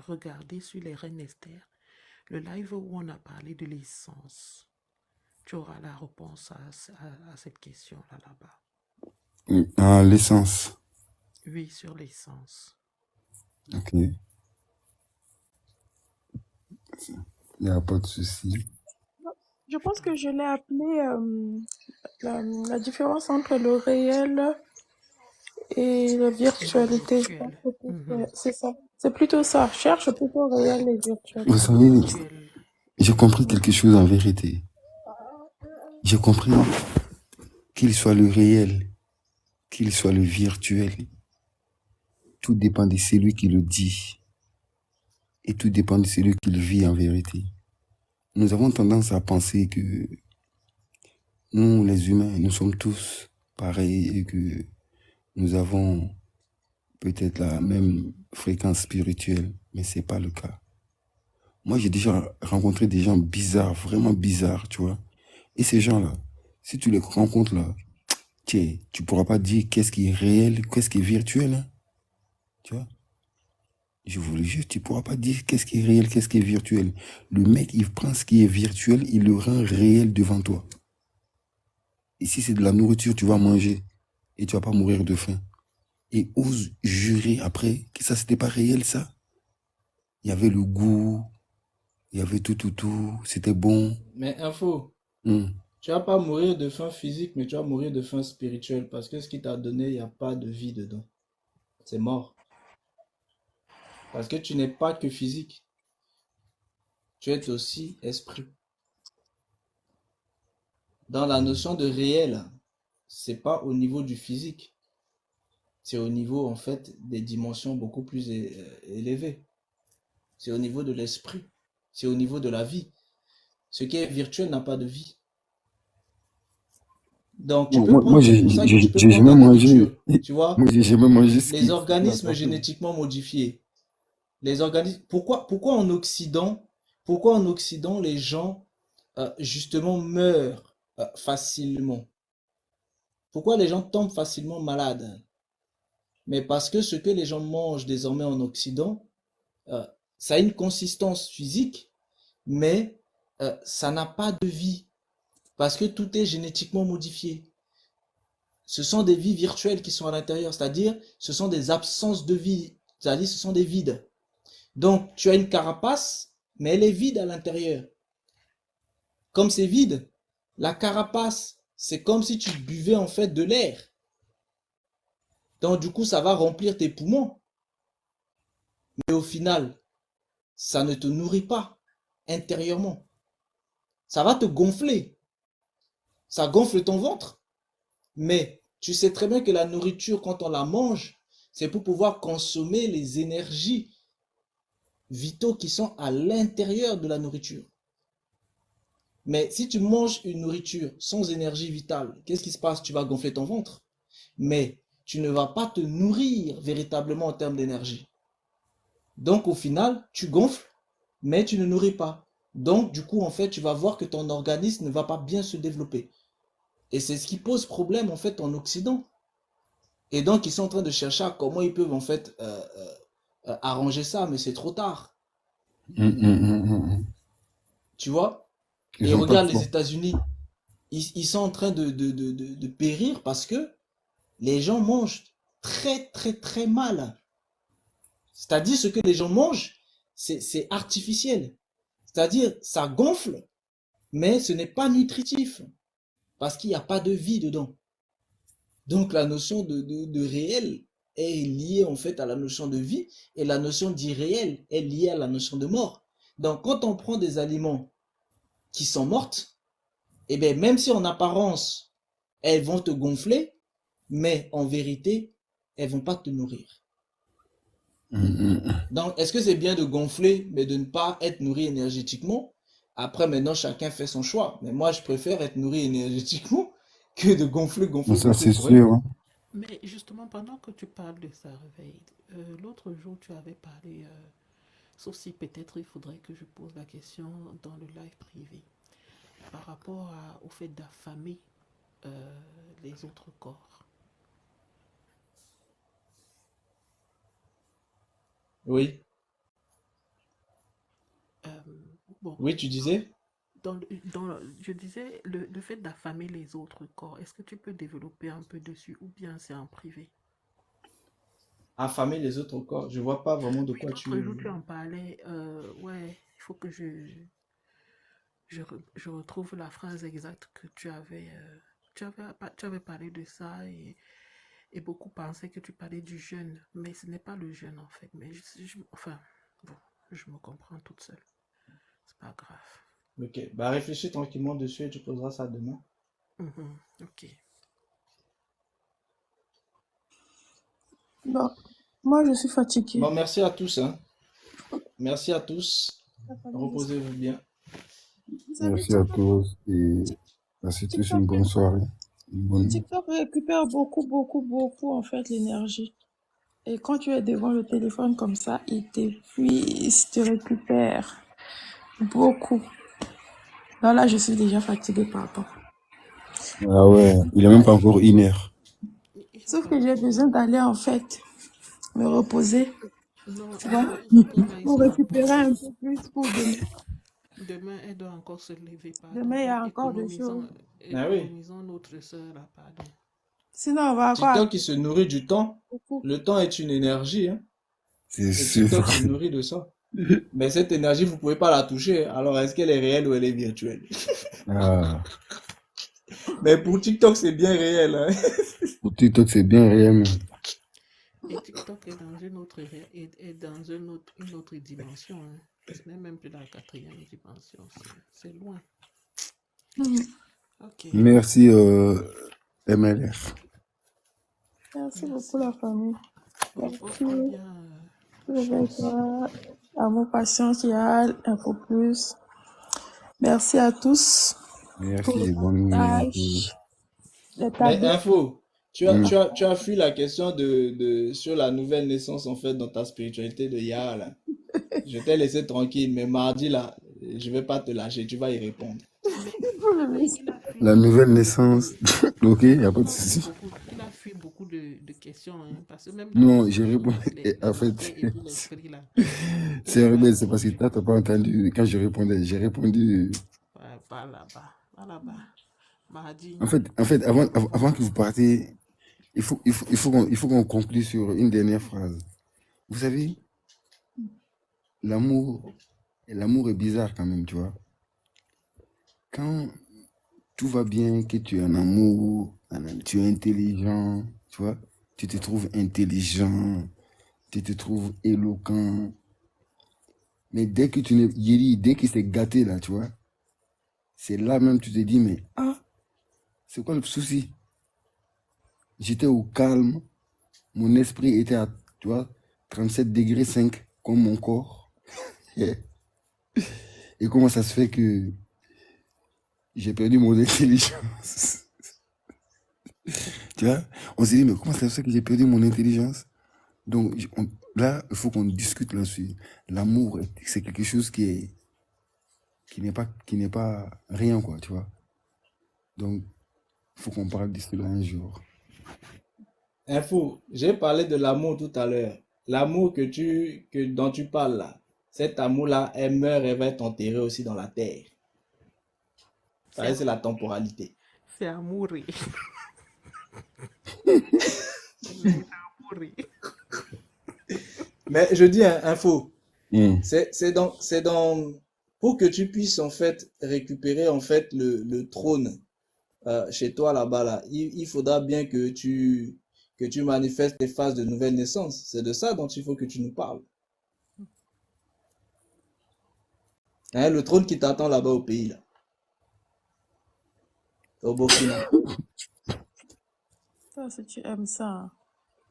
regarder sur les Reines Esther le live où on a parlé de l'essence. Tu auras la réponse à cette question-là là-bas. Ah, l'essence. Oui, sur l'essence. Ok. Il n'y a pas de souci. Je pense que je l'ai appelé la différence entre le réel et la virtualité. Je pense que c'est ça. C'est plutôt ça. Cherche plutôt réel et virtuel. Vous savez, j'ai compris quelque chose en vérité. J'ai compris qu'il soit le réel, qu'il soit le virtuel. Tout dépend de celui qui le dit. Et tout dépend de celui qui le vit en vérité. Nous avons tendance à penser que nous, les humains, nous sommes tous pareils et que nous avons peut-être la même fréquence spirituelle, mais c'est pas le cas. Moi, j'ai déjà rencontré des gens bizarres, vraiment bizarres, tu vois. Et ces gens-là, si tu les rencontres là, tu pourras pas dire qu'est-ce qui est réel, qu'est-ce qui est virtuel, hein. Tu vois. Je vous le jure, tu pourras pas dire qu'est-ce qui est réel, qu'est-ce qui est virtuel. Le mec, il prend ce qui est virtuel, il le rend réel devant toi. Et si c'est de la nourriture, tu vas manger et tu vas pas mourir de faim. Et ose jurer après que ça, c'était pas réel, ça. Il y avait le goût, il y avait tout, c'était bon. Mais info, Hmm. tu vas pas mourir de faim physique, mais tu vas mourir de faim spirituelle parce que ce qui t'a donné, il n'y a pas de vie dedans. C'est mort. Parce que tu n'es pas que physique. Tu es aussi esprit. Dans la notion de réel, c'est pas au niveau du physique. C'est au niveau, en fait, des dimensions beaucoup plus élevées. C'est au niveau de l'esprit. C'est au niveau de la vie. Ce qui est virtuel n'a pas de vie. Donc, tu peux Moi, prendre, c'est pour ça que tu peux prendre la nourriture. Tu vois, moi, j'ai jamais mangé ce les qui organismes génétiquement modifiés. Les organismes. Pourquoi en Occident, les gens justement meurent facilement? Pourquoi les gens tombent facilement malades? Mais parce que ce que les gens mangent désormais en Occident, ça a une consistance physique, mais ça n'a pas de vie. Parce que tout est génétiquement modifié. Ce sont des vies virtuelles qui sont à l'intérieur, c'est-à-dire ce sont des absences de vie, c'est-à-dire ce sont des vides. Donc tu as une carapace, mais elle est vide à l'intérieur. Comme c'est vide, la carapace, c'est comme si tu buvais en fait de l'air. Donc du coup, ça va remplir tes poumons. Mais au final, ça ne te nourrit pas intérieurement. Ça va te gonfler. Ça gonfle ton ventre. Mais tu sais très bien que la nourriture, quand on la mange, c'est pour pouvoir consommer les énergies vitaux qui sont à l'intérieur de la nourriture. Mais si tu manges une nourriture sans énergie vitale, qu'est-ce qui se passe? Tu vas gonfler ton ventre. Mais tu ne vas pas te nourrir véritablement en termes d'énergie. Donc au final, tu gonfles, mais tu ne nourris pas. Donc du coup, en fait, tu vas voir que ton organisme ne va pas bien se développer. Et c'est ce qui pose problème en fait en Occident. Et donc ils sont en train de chercher à comment ils peuvent en fait arranger ça, mais c'est trop tard. Tu vois? Et regarde les États-Unis, ils sont en train de périr parce que les gens mangent très très très mal. C'est-à-dire ce que les gens mangent, c'est artificiel. C'est-à-dire ça gonfle, mais ce n'est pas nutritif parce qu'il n'y a pas de vie dedans. Donc la notion de réel est liée en fait à la notion de vie et la notion d'irréel est liée à la notion de mort. Donc quand on prend des aliments qui sont mortes, eh bien même si en apparence elles vont te gonfler, mais en vérité elles vont pas te nourrir. Donc est-ce que c'est bien de gonfler mais de ne pas être nourri énergétiquement? Après maintenant chacun fait son choix, mais moi je préfère être nourri énergétiquement que de gonfler, gonfler, Ça, gonfler c'est pour rien. sûr. Hein. Mais justement, pendant que tu parles de ça, Réveil, l'autre jour, tu avais parlé, sauf si peut-être il faudrait que je pose la question dans le live privé, par rapport au fait d'affamer les autres corps. Oui, Euh, bon, oui, tu disais? je disais, le fait d'affamer les autres corps, est-ce que tu peux développer un peu dessus ou bien c'est en privé? Affamer les autres corps. Je vois pas vraiment de Oui, quoi l'autre jour, tu... tu en parlais. Ouais, il faut que je retrouve la phrase exacte que tu avais. Tu avais parlé de ça et beaucoup pensaient que tu parlais du jeûne, mais ce n'est pas le jeûne en fait. Mais enfin, bon, je me comprends toute seule. C'est pas grave. Ok, bah réfléchis tranquillement dessus et tu poseras ça demain. Ok. Bon, moi, je suis fatiguée. Bon, merci à tous, hein. Merci à tous. La famille de Reposez-vous bien. Vous savez, Merci à tous et passez tous une bonne soirée. Une bonne nuit. TikTok récupère beaucoup, en fait, l'énergie. Et quand tu es devant le téléphone comme ça, il t'épuise, te récupère beaucoup. Là, je suis déjà fatiguée par rapport. Ah ouais, il est même pas encore 1 heure. Sauf que j'ai besoin d'aller, en fait, me reposer, Non, tu vois, Anaïs, pour récupérer un peu plus pour demain. demain, elle doit encore se lever, pardon. Demain, il y a encore des choses. Ah oui. Économisons notre soeur là, pardon. Sinon, on va encore TikTok, il se nourrit du temps. beaucoup. Le temps est une énergie, hein. C'est Et sûr. TikTok se nourrit de ça. Mais cette énergie, vous pouvez pas la toucher. Alors, est-ce qu'elle est réelle ou elle est virtuelle? Ah, Mais pour TikTok, c'est bien réel, hein. pour TikTok, c'est bien réel. Mais... Et TikTok est dans une autre, une autre dimension. Hein. Ce n'est même plus la 4e dimension. C'est loin. Ok. Merci, MLR. Merci beaucoup, la famille. Repose-toi bien. Réveille-toi. Amour, patience, Yal, Info Plus. Merci à tous. Merci et bonne nuit à tous. Mais info, tu as fui la question sur la nouvelle naissance en fait dans ta spiritualité de Yah là. Je t'ai laissé tranquille, mais mardi là, je vais pas te lâcher, tu vas y répondre. La nouvelle naissance. Ok, il n'y a pas de souci. Il a fui beaucoup de questions. Hein, parce que même Non, j'ai répondu. En fait, c'est rebelle, c'est parce que tu n'as pas entendu quand je répondais. J'ai répondu. Ouais, pas là-bas. Pas là-bas. Mardi. En fait, avant que vous partiez, il faut qu'on conclue sur une dernière phrase. Vous savez, l'amour est bizarre quand même, tu vois. Quand tout va bien, que tu es en amour, tu es intelligent, tu vois, tu te trouves intelligent, tu te trouves éloquent. Mais dès que tu n'es, dès qu'il s'est gâté là, tu vois, c'est là même tu te dis, mais c'est quoi le souci? J'étais au calme, mon esprit était à, tu vois, 37 degrés 5 comme mon corps. Et comment ça se fait que j'ai perdu mon intelligence? Tu vois, on s'est dit, mais comment ça se fait que j'ai perdu mon intelligence? Donc là, il faut qu'on discute là-dessus. L'amour, c'est quelque chose qui n'est pas rien, quoi, tu vois. Donc, il faut qu'on parle de cela un jour. Info, j'ai parlé de l'amour tout à l'heure. L'amour dont tu parles là, cet amour-là, elle meurt, elle va être enterrée aussi dans la terre. Ça, c'est la temporalité. C'est à mourir. Mais je dis info. Hmm. C'est dans, pour que tu puisses en fait récupérer en fait le trône chez toi là-bas là, il faudra bien que tu manifestes tes phases de nouvelle naissance. C'est de ça dont il faut que tu nous parles. Hein, le trône qui t'attend là-bas au pays là, au Burkina. Ça, si tu aimes ça.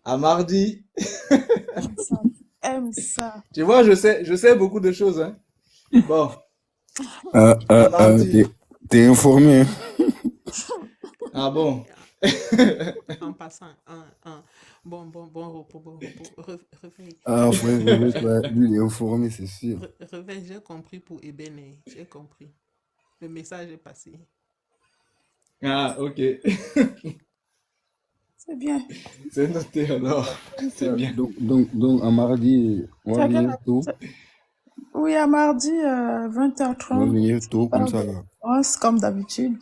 À mardi. Aimes ça. Tu aimes ça. Tu vois, je sais beaucoup de choses, hein. Bon, à mardi. T'es informé, hein? Ah bon. En passant, bon repos, réveil. Ah, frère, lui, il est informé, c'est sûr. Réveil, j'ai compris pour Ebene, j'ai compris. Le message est passé. Ah, ok. C'est bien. C'est noté alors. C'est bien. Donc, à mardi, on va venir tôt. Oui, à mardi, On va 20h30. venir tôt, comme ça. Comme d'habitude.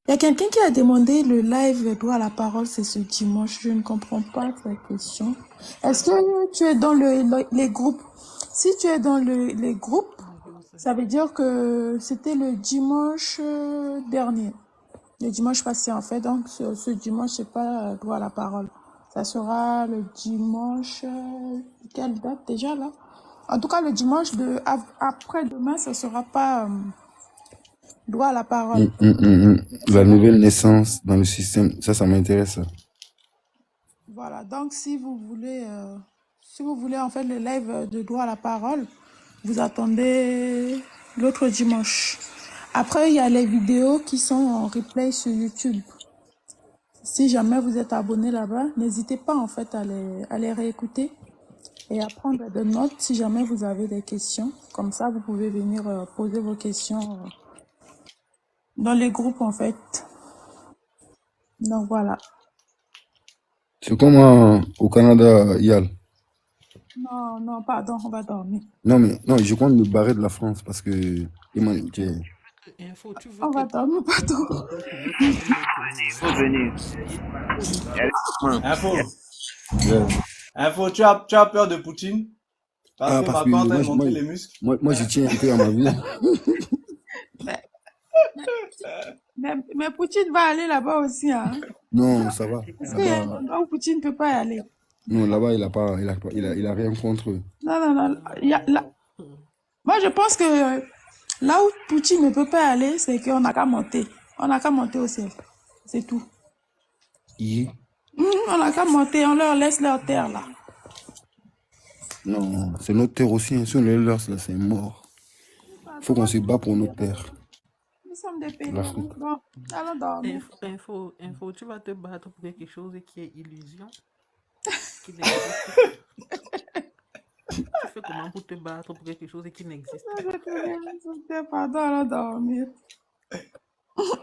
Il y a quelqu'un qui a demandé le live droit à la parole, c'est ce dimanche. Je ne comprends pas sa question. Est-ce que tu es dans les groupes? Si tu es dans les groupes, ça veut dire que c'était le dimanche dernier. Le dimanche passé, en fait. Donc, ce dimanche, c'est pas droit à la parole. Ça sera le dimanche... quelle date déjà, là? En tout cas, le dimanche après-demain, ça sera pas droit à la parole. La nouvelle naissance dans le système, ça m'intéresse. Voilà. Donc, si vous voulez en fait le live de droit à la parole, vous attendez l'autre dimanche. Après, il y a les vidéos qui sont en replay sur YouTube. Si jamais vous êtes abonné là-bas, n'hésitez pas en fait à les réécouter et à prendre des notes si jamais vous avez des questions. Comme ça, vous pouvez venir poser vos questions dans les groupes en fait. Donc voilà. C'est comme au Canada, Yal. Non, pardon, on va dormir. Non, je compte me barrer de la France parce que... Info, tu veux on va dormir, pardon. Faut venir. Info, tu as peur de Poutine? Parce que Macron est en train de montrer les muscles. Moi, je tiens un peu à ma vie. Mais Poutine va aller là-bas aussi, hein? Non, ça va. Est-ce qu'il y a un endroit où Poutine ne peut pas y aller? Non, là-bas, il a rien contre eux. Non. Moi, je pense que là où Poutine ne peut pas aller, c'est qu'on n'a qu'à monter. On n'a qu'à monter au ciel. C'est tout. On n'a qu'à monter, on leur laisse leur terre, là. Non, c'est notre terre aussi. Hein. Si on les laisse là, c'est mort. Il faut qu'on se bat pour notre terre. Nous sommes des pays. Bon, allons dormir. Info, tu vas te battre pour quelque chose qui est illusion. Qui n'existe pas. Tu fais comment pour te battre pour quelque chose qui n'existe pas? Pardon, allons dormir.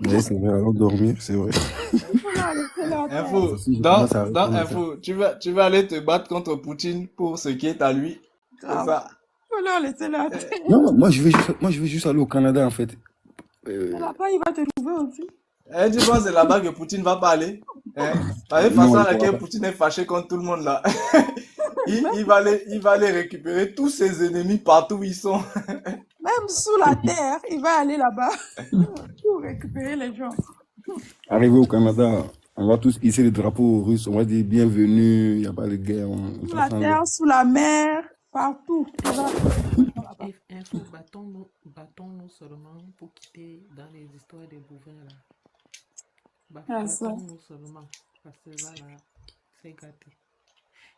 Oui, c'est vrai, allons dormir, c'est vrai. Info, info, tu vas aller te battre contre Poutine pour ce qui est à lui. C'est ça. Non, moi je veux juste aller au Canada en fait. Là-bas, il va te trouver aussi. Tu penses que c'est là-bas que Poutine va pas aller? Par la façon à laquelle Poutine est fâché contre tout le monde là. il va aller récupérer tous ses ennemis partout où ils sont. Même sous la terre, il va aller là-bas pour récupérer les gens. Arrivé au Canada, on va tous hisser le drapeau russe, on va dire bienvenue, il n'y a pas de guerre. Sous la terre, sous la mer, partout. Info, battons-nous seulement pour quitter dans les histoires des bouvains là. Battons-nous seulement, parce que là, c'est gâté.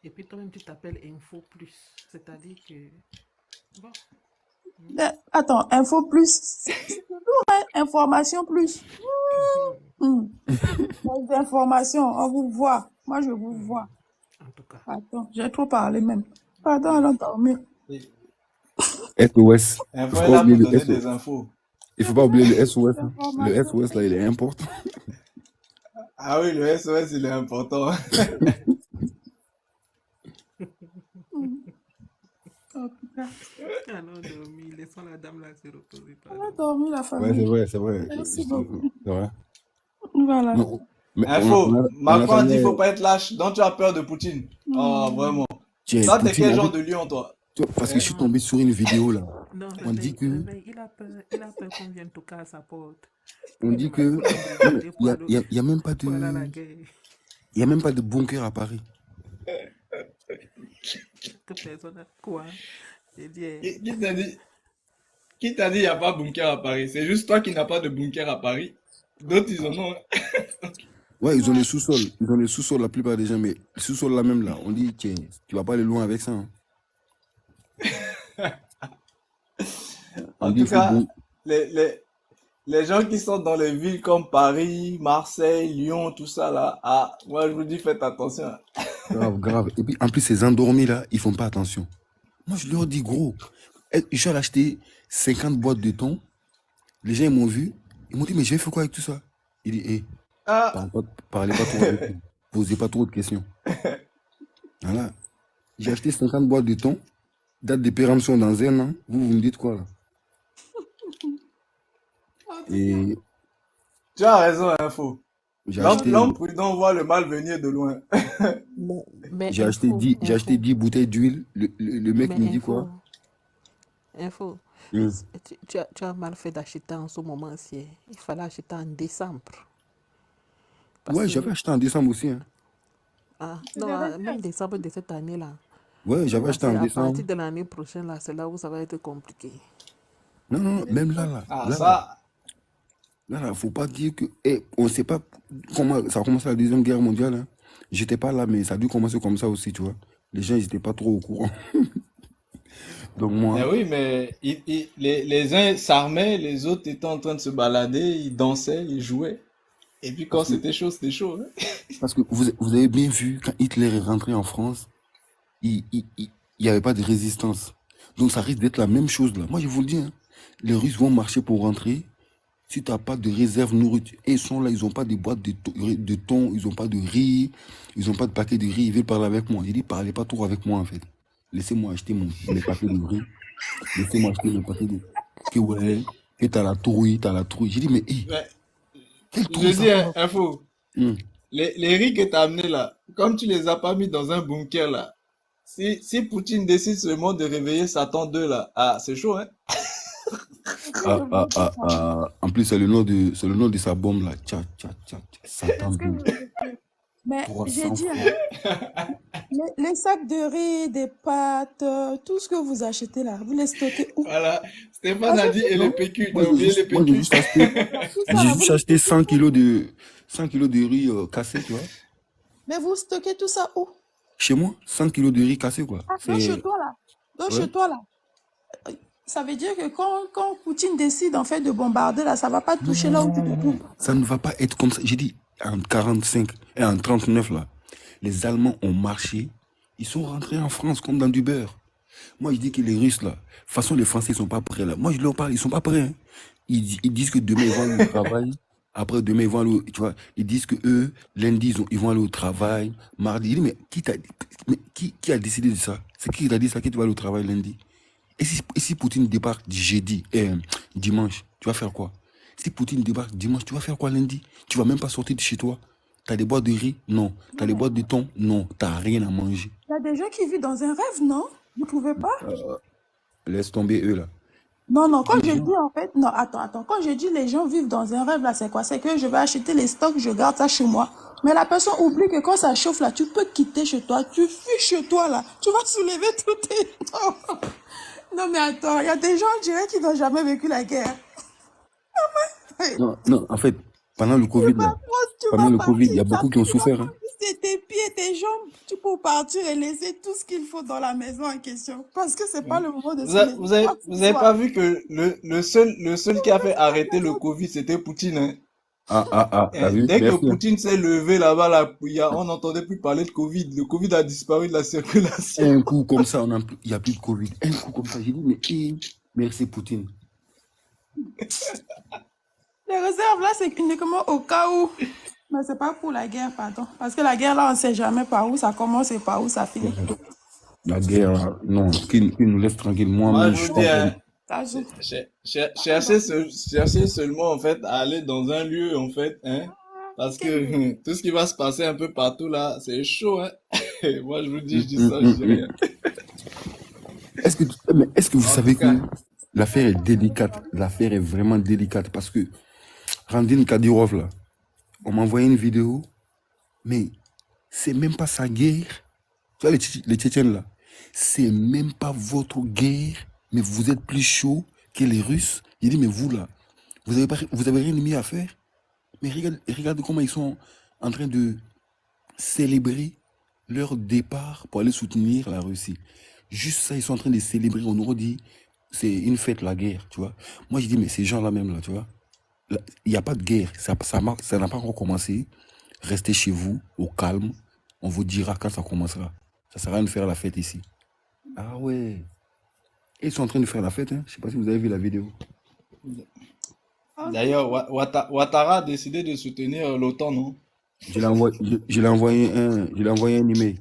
Et puis toi-même, tu t'appelles Info Plus, c'est-à-dire que... Bon. Attends, Info Plus, c'est toujours Information Plus. Les informations, on vous voit. Moi, je vous vois. En tout cas. Attends, j'ai trop parlé même. Pardon, allons dormir. SOS. Info est là pour donner des infos. Il ne faut pas oublier le SOS. Le SOS, là, il est important. Ah oui, le SOS, il est important. En tout cas. Allons dormir, laissons la dame là se reposer. Allons dormir, la famille. Ouais, c'est vrai. Merci beaucoup. C'est vrai. Voilà. Info, Macron dit qu'il ne faut pas être lâche, donc tu as peur de Poutine. Oh, vraiment. Tiens, Toi, t'es Poutine, quel en genre fait, de lion, toi? tu vois, parce que je suis Non, tombé sur une vidéo là. non, On dit que, il a peur qu'on vienne toquer à sa porte. on Il dit va que, il faut non, mais l'embrigader pour aller, il y a même pas pour aller à la de, guerre. il y a même pas de bunker à Paris. Que personne n'a quoi. J'ai dit, Qui t'a dit, qui t'a dit il n'y a pas de bunker à Paris? C'est juste toi qui n'as pas de bunker à Paris. D'autres, ils en ont. Ouais, ils ont les sous-sols. Ils ont les sous-sols, la plupart des gens, mais le sous-sol là même là, on dit, tiens, tu vas pas aller loin avec ça. Hein. On En dit, tout il faut cas, bon. les gens qui sont dans les villes comme Paris, Marseille, Lyon, tout ça là, ah, moi je vous dis, faites attention. Grave, grave. Et puis, en plus, ces endormis là, ils font pas attention. Moi, je leur dis, gros, je suis allé acheter 50 boîtes de thon. Les gens, ils m'ont vu. Ils m'ont dit, mais j'ai fait quoi avec tout ça? Il dit, hé, Ah, parlez pas trop avec eux. Posez pas trop de questions. Voilà. J'ai acheté 50 boîtes de thon. Date de péremption dans un an. Vous me dites quoi là? Et tu as raison, info. j'ai L'homme acheté, l'homme prudent voit le mal venir de loin. mais j'ai acheté 10 bouteilles d'huile. Le mec me dit quoi? info. Hum. Tu as mal fait d'acheter en ce moment-ci. Il fallait acheter en décembre. Parce Ouais, que, j'avais acheté en décembre aussi. Hein. non, même décembre de cette année-là. Ouais, j'avais acheté en À décembre. partir de l'année prochaine, là, c'est là où ça va être compliqué. Non, non, même là. Ah, Là, ça, faut pas dire que. On sait pas comment. Ça a commencé la Deuxième Guerre mondiale. Hein. J'étais pas là, mais ça a dû commencer comme ça aussi, tu vois. Les gens, ils étaient pas trop au courant. Donc, moi. mais oui, mais les uns s'armaient, les autres étaient en train de se balader, ils dansaient, ils jouaient. Et puis quand Parce que, c'était chaud, c'était chaud. Hein. parce que vous avez bien vu, quand Hitler est rentré en France, il y avait pas de résistance. Donc, ça risque d'être la même chose là. Moi, je vous le dis, hein, les Russes vont marcher pour rentrer. Si tu n'as pas de réserve nourriture, et ils sont là, ils n'ont pas de boîte de thon, ils n'ont pas de riz, ils n'ont pas de paquet de riz, ils veulent parler avec moi. J'ai dit, parlez pas trop avec moi en fait. Laissez-moi acheter mes paquets de riz. Laissez-moi acheter mes paquets de. Que ouais, que t'as la trouille. J'ai dit, mais Ouais, quelle je trouille dis, ça? info, Hum. les riz que tu as amenés là, comme tu les as pas mis dans un bunker là, si Poutine décide seulement de réveiller Satan 2 là, ah, c'est chaud, hein? En plus, c'est le nom de sa bombe là. Tcha, tcha, tcha, tcha. Satan Est-ce que 2. Mais j'ai 300 dit, francs. les sacs de riz, des pâtes, tout ce que vous achetez là, vous les stockez où? Voilà, Stéphane Parce a que dit, et les Non, PQ, moi t'as j'ai oublié les juste, moi, j'ai PQ. juste acheté, tout ça j'ai là, vous juste le acheté stockez 100 kilos de riz cassé, tu vois. Mais vous stockez tout ça où? Chez moi, 100 kilos de riz cassé, quoi. Ah, dans chez C'est, toi là. Dans ouais. chez toi là. Ça veut dire que quand Poutine décide en fait de bombarder là, ça va pas toucher là où tu te Non, trouves. ça ne va pas être comme ça. J'ai dit, en 45 et en 39, là, les Allemands ont marché. Ils sont rentrés en France comme dans du beurre. Moi, je dis que les Russes, là, de toute façon, les Français, ils sont pas prêts, là. Moi, je leur parle, ils sont pas prêts. Hein. Ils disent que demain, ils vont aller au travail. Après, demain, ils vont aller tu vois, ils disent que eux, lundi, ils vont aller au travail. Mardi, il dit, mais qui a décidé de ça? C'est qui t'a dit ça, que tu vas aller au travail lundi? Et si Poutine débarque jeudi, dimanche, tu vas faire quoi? Si Poutine débarque dimanche, tu vas faire quoi lundi? Tu vas même pas sortir de chez toi. T'as des boîtes de riz? Non. T'as Non, des mais boîtes de thon? Non. T'as rien à manger. il y a des gens qui vivent dans un rêve, non? Vous trouvez pas? Laisse tomber eux là. Non, quand Les je gens, dis en fait, non, attends, quand je dis les gens vivent dans un rêve là, c'est quoi? C'est que je vais acheter les stocks, je garde ça chez moi. Mais la personne oublie que quand ça chauffe là, tu peux quitter chez toi, tu fuis chez toi là, tu vas soulever tout tes... Non mais attends, il y a des gens, je dirais, qui n'ont jamais vécu la guerre. Hey, non, en fait, pendant le Covid là, tu pendant vas le Covid, il y partir, a beaucoup qui ont tu vas souffert. Hein. prendre juste tes pieds, tes jambes, tu peux partir et laisser tout ce qu'il faut dans la maison en question. Parce que c'est pas le moment de se laisser quoi que Vous ce avez pas soit. vu que le seul qui a fait arrêter le Covid, c'était Poutine, hein? T'as vu? Dès que Merci. Hein. Poutine s'est levé là-bas, là, on n'entendait plus parler de Covid. Le Covid a disparu de la circulation. Un coup comme ça, il n'y a plus de Covid. Un coup comme ça, j'ai dit, mais merci Poutine. Les réserves là, c'est uniquement au cas où. Mais c'est pas pour la guerre, pardon. Parce que la guerre là, on sait jamais par où ça commence et par où ça finit. La guerre, là, non, qu'il nous laisse tranquille. Moi, Moi-même, je je suis vous pas dis, pour. hein, Ça joue. cherchez seulement, en fait, à aller dans un lieu, en fait, hein, parce que tout ce qui va se passer un peu partout là, c'est chaud, hein. Moi, je vous dis, je dis ça, je dis rien. Est-ce que vous En savez tout cas, que l'affaire est délicate? L'affaire est vraiment délicate parce que Randine Kadyrov, là, on m'a envoyé une vidéo, mais c'est même pas sa guerre. Tu vois, les Tchétchènes, là, c'est même pas votre guerre, mais vous êtes plus chaud que les Russes. Il dit, mais vous, là, vous avez rien de mieux à faire? Mais regarde comment ils sont en train de célébrer leur départ pour aller soutenir la Russie. Juste ça, ils sont en train de célébrer. On aurait dit, c'est une fête, la guerre, tu vois. Moi, je dis, mais ces gens-là même, là, tu vois, il n'y a pas de guerre. Ça n'a pas encore commencé. Restez chez vous, au calme. On vous dira quand ça commencera. Ça sert à rien de faire la fête ici. Ah ouais. Et ils sont en train de faire la fête, hein. Je ne sais pas si vous avez vu la vidéo. d'ailleurs, Ouattara a décidé de soutenir l'OTAN, non? Je l'ai envoyé un email.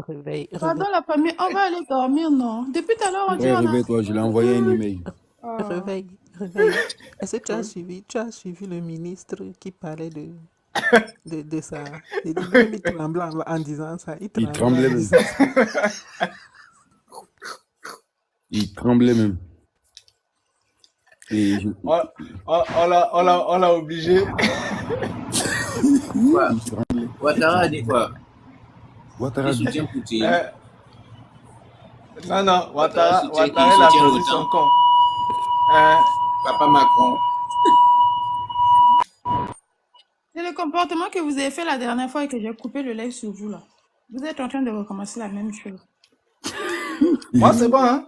Réveil, Pardon, la famille, on va aller dormir, non? Depuis tout à l'heure, on dit Ouais, on a... réveille-toi, je l'ai envoyé un email. Ah. réveil. Est-ce que tu as suivi le ministre qui parlait de ça? Il dit même il tremblait en disant ça. Il Il tremblait en tremblait même. disant ça. Il tremblait même. Et On l'a obligé. Quoi? il tremblait. Ouattara a dit quoi? Ouattara Il dit, soutient Poutine. Non, Ouattara Ouattara, soutient qui? il Il a soutient posé l'OTAN. son camp. Papa Macron. C'est le comportement que vous avez fait la dernière fois et que j'ai coupé le live sur vous, là. Vous êtes en train de recommencer la même chose. Moi, c'est bon, hein?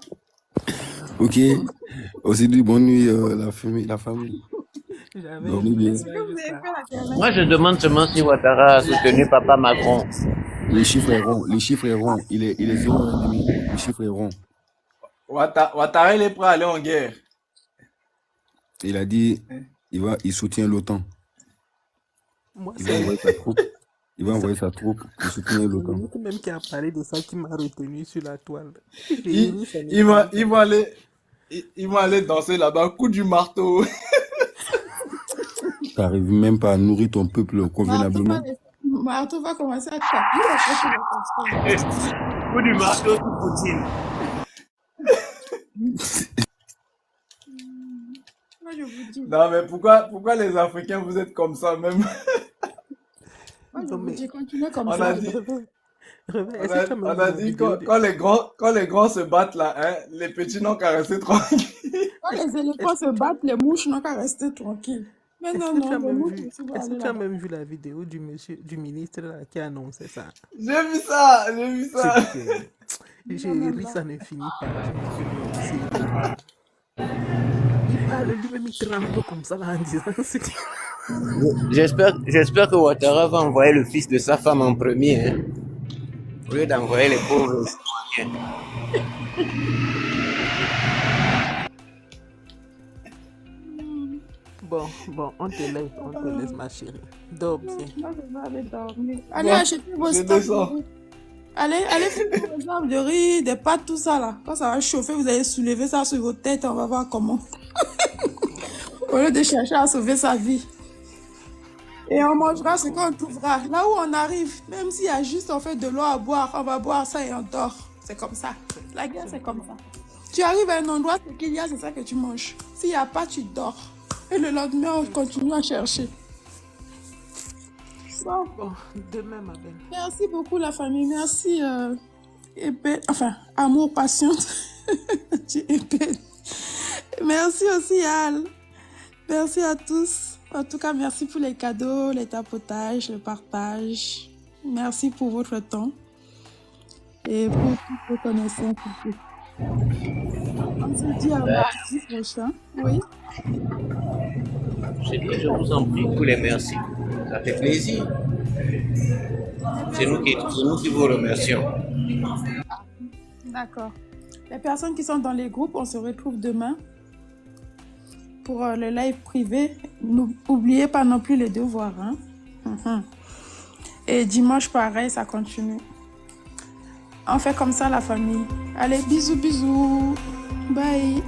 ok. Aussi dit bonne nuit, la famille. J'avais Dormez bien. Qu'est-ce que vous avez fait la dernière fois? Moi, je demande seulement si Ouattara a soutenu Papa Macron. Les chiffres est rond. Il est 0,5. Le chiffre est rond. Ouattara, il est prêt à aller en guerre. Il a dit, il soutient l'OTAN. Moi, Il va envoyer sa troupe. Il va envoyer sa troupe pour soutenir l'OTAN. l'autre même qui a parlé de ça qui m'a retenu sur la toile. Ils vont aller danser là-bas, coup du marteau. Tu n'arrives même pas à nourrir ton peuple convenablement. Marteau va commencer à taper. Coup du marteau sur Poutine. Moi, je vous dis. Non, mais pourquoi les Africains, vous êtes comme ça même? Moi, je vous dis, continuez comme On ça. a dit, Réveil, on est-ce que a, tu as même on vu a la dit vidéo de... quand les grands se battent là, hein, les petits n'ont qu'à rester tranquilles. Quand les éléphants se battent, les mouches n'ont qu'à rester tranquilles. Mais Est-ce non, que tu as les même mouches vu, aussi vont est-ce que aller tu as là-bas. même vu la vidéo du ministre là, qui a annoncé ça? J'ai vu ça. C'était... J'ai ri, ça ne finit pas. Il parle lui-même, il tremble comme ça là, en disant c'était... J'espère que Ouattara va envoyer le fils de sa femme en premier, hein, au lieu d'envoyer les pauvres citoyens. Bon, on te laisse ma chérie. Dors bien. Moi, je vais aller dormir. Allez, Bon, achetez vos je stocks descends. de riz. Allez faire des arbres de riz, des pâtes, tout ça là. Quand ça va chauffer, vous allez soulever ça sur vos têtes, on va voir comment. Au lieu de chercher à sauver sa vie. Et on mangera ce qu'on trouvera. Là où on arrive, même s'il y a juste en fait de l'eau à boire, on va boire ça et on dort. C'est comme ça. La guerre, c'est comme ça. Tu arrives à un endroit, ce qu'il y a, c'est ça que tu manges. S'il n'y a pas, tu dors. Et le lendemain, on continue à chercher. Bon. Bon, demain ma belle. Merci beaucoup la famille. Merci. Amour, patience. Tu es belle. Merci aussi Al. Merci à tous. En tout cas, merci pour les cadeaux, les tapotages, le partage. Merci pour votre temps et pour toutes vos connaissances. On se dit à mardi prochain. Oui. Je vous en prie, tous les merci. Ça fait plaisir. C'est nous qui vous remercions. D'accord. Les personnes qui sont dans les groupes, on se retrouve demain pour le live privé. N'oubliez pas non plus les devoirs. Hein? Et dimanche, pareil, ça continue. On fait comme ça, la famille. Allez, bisous, bisous. Bye.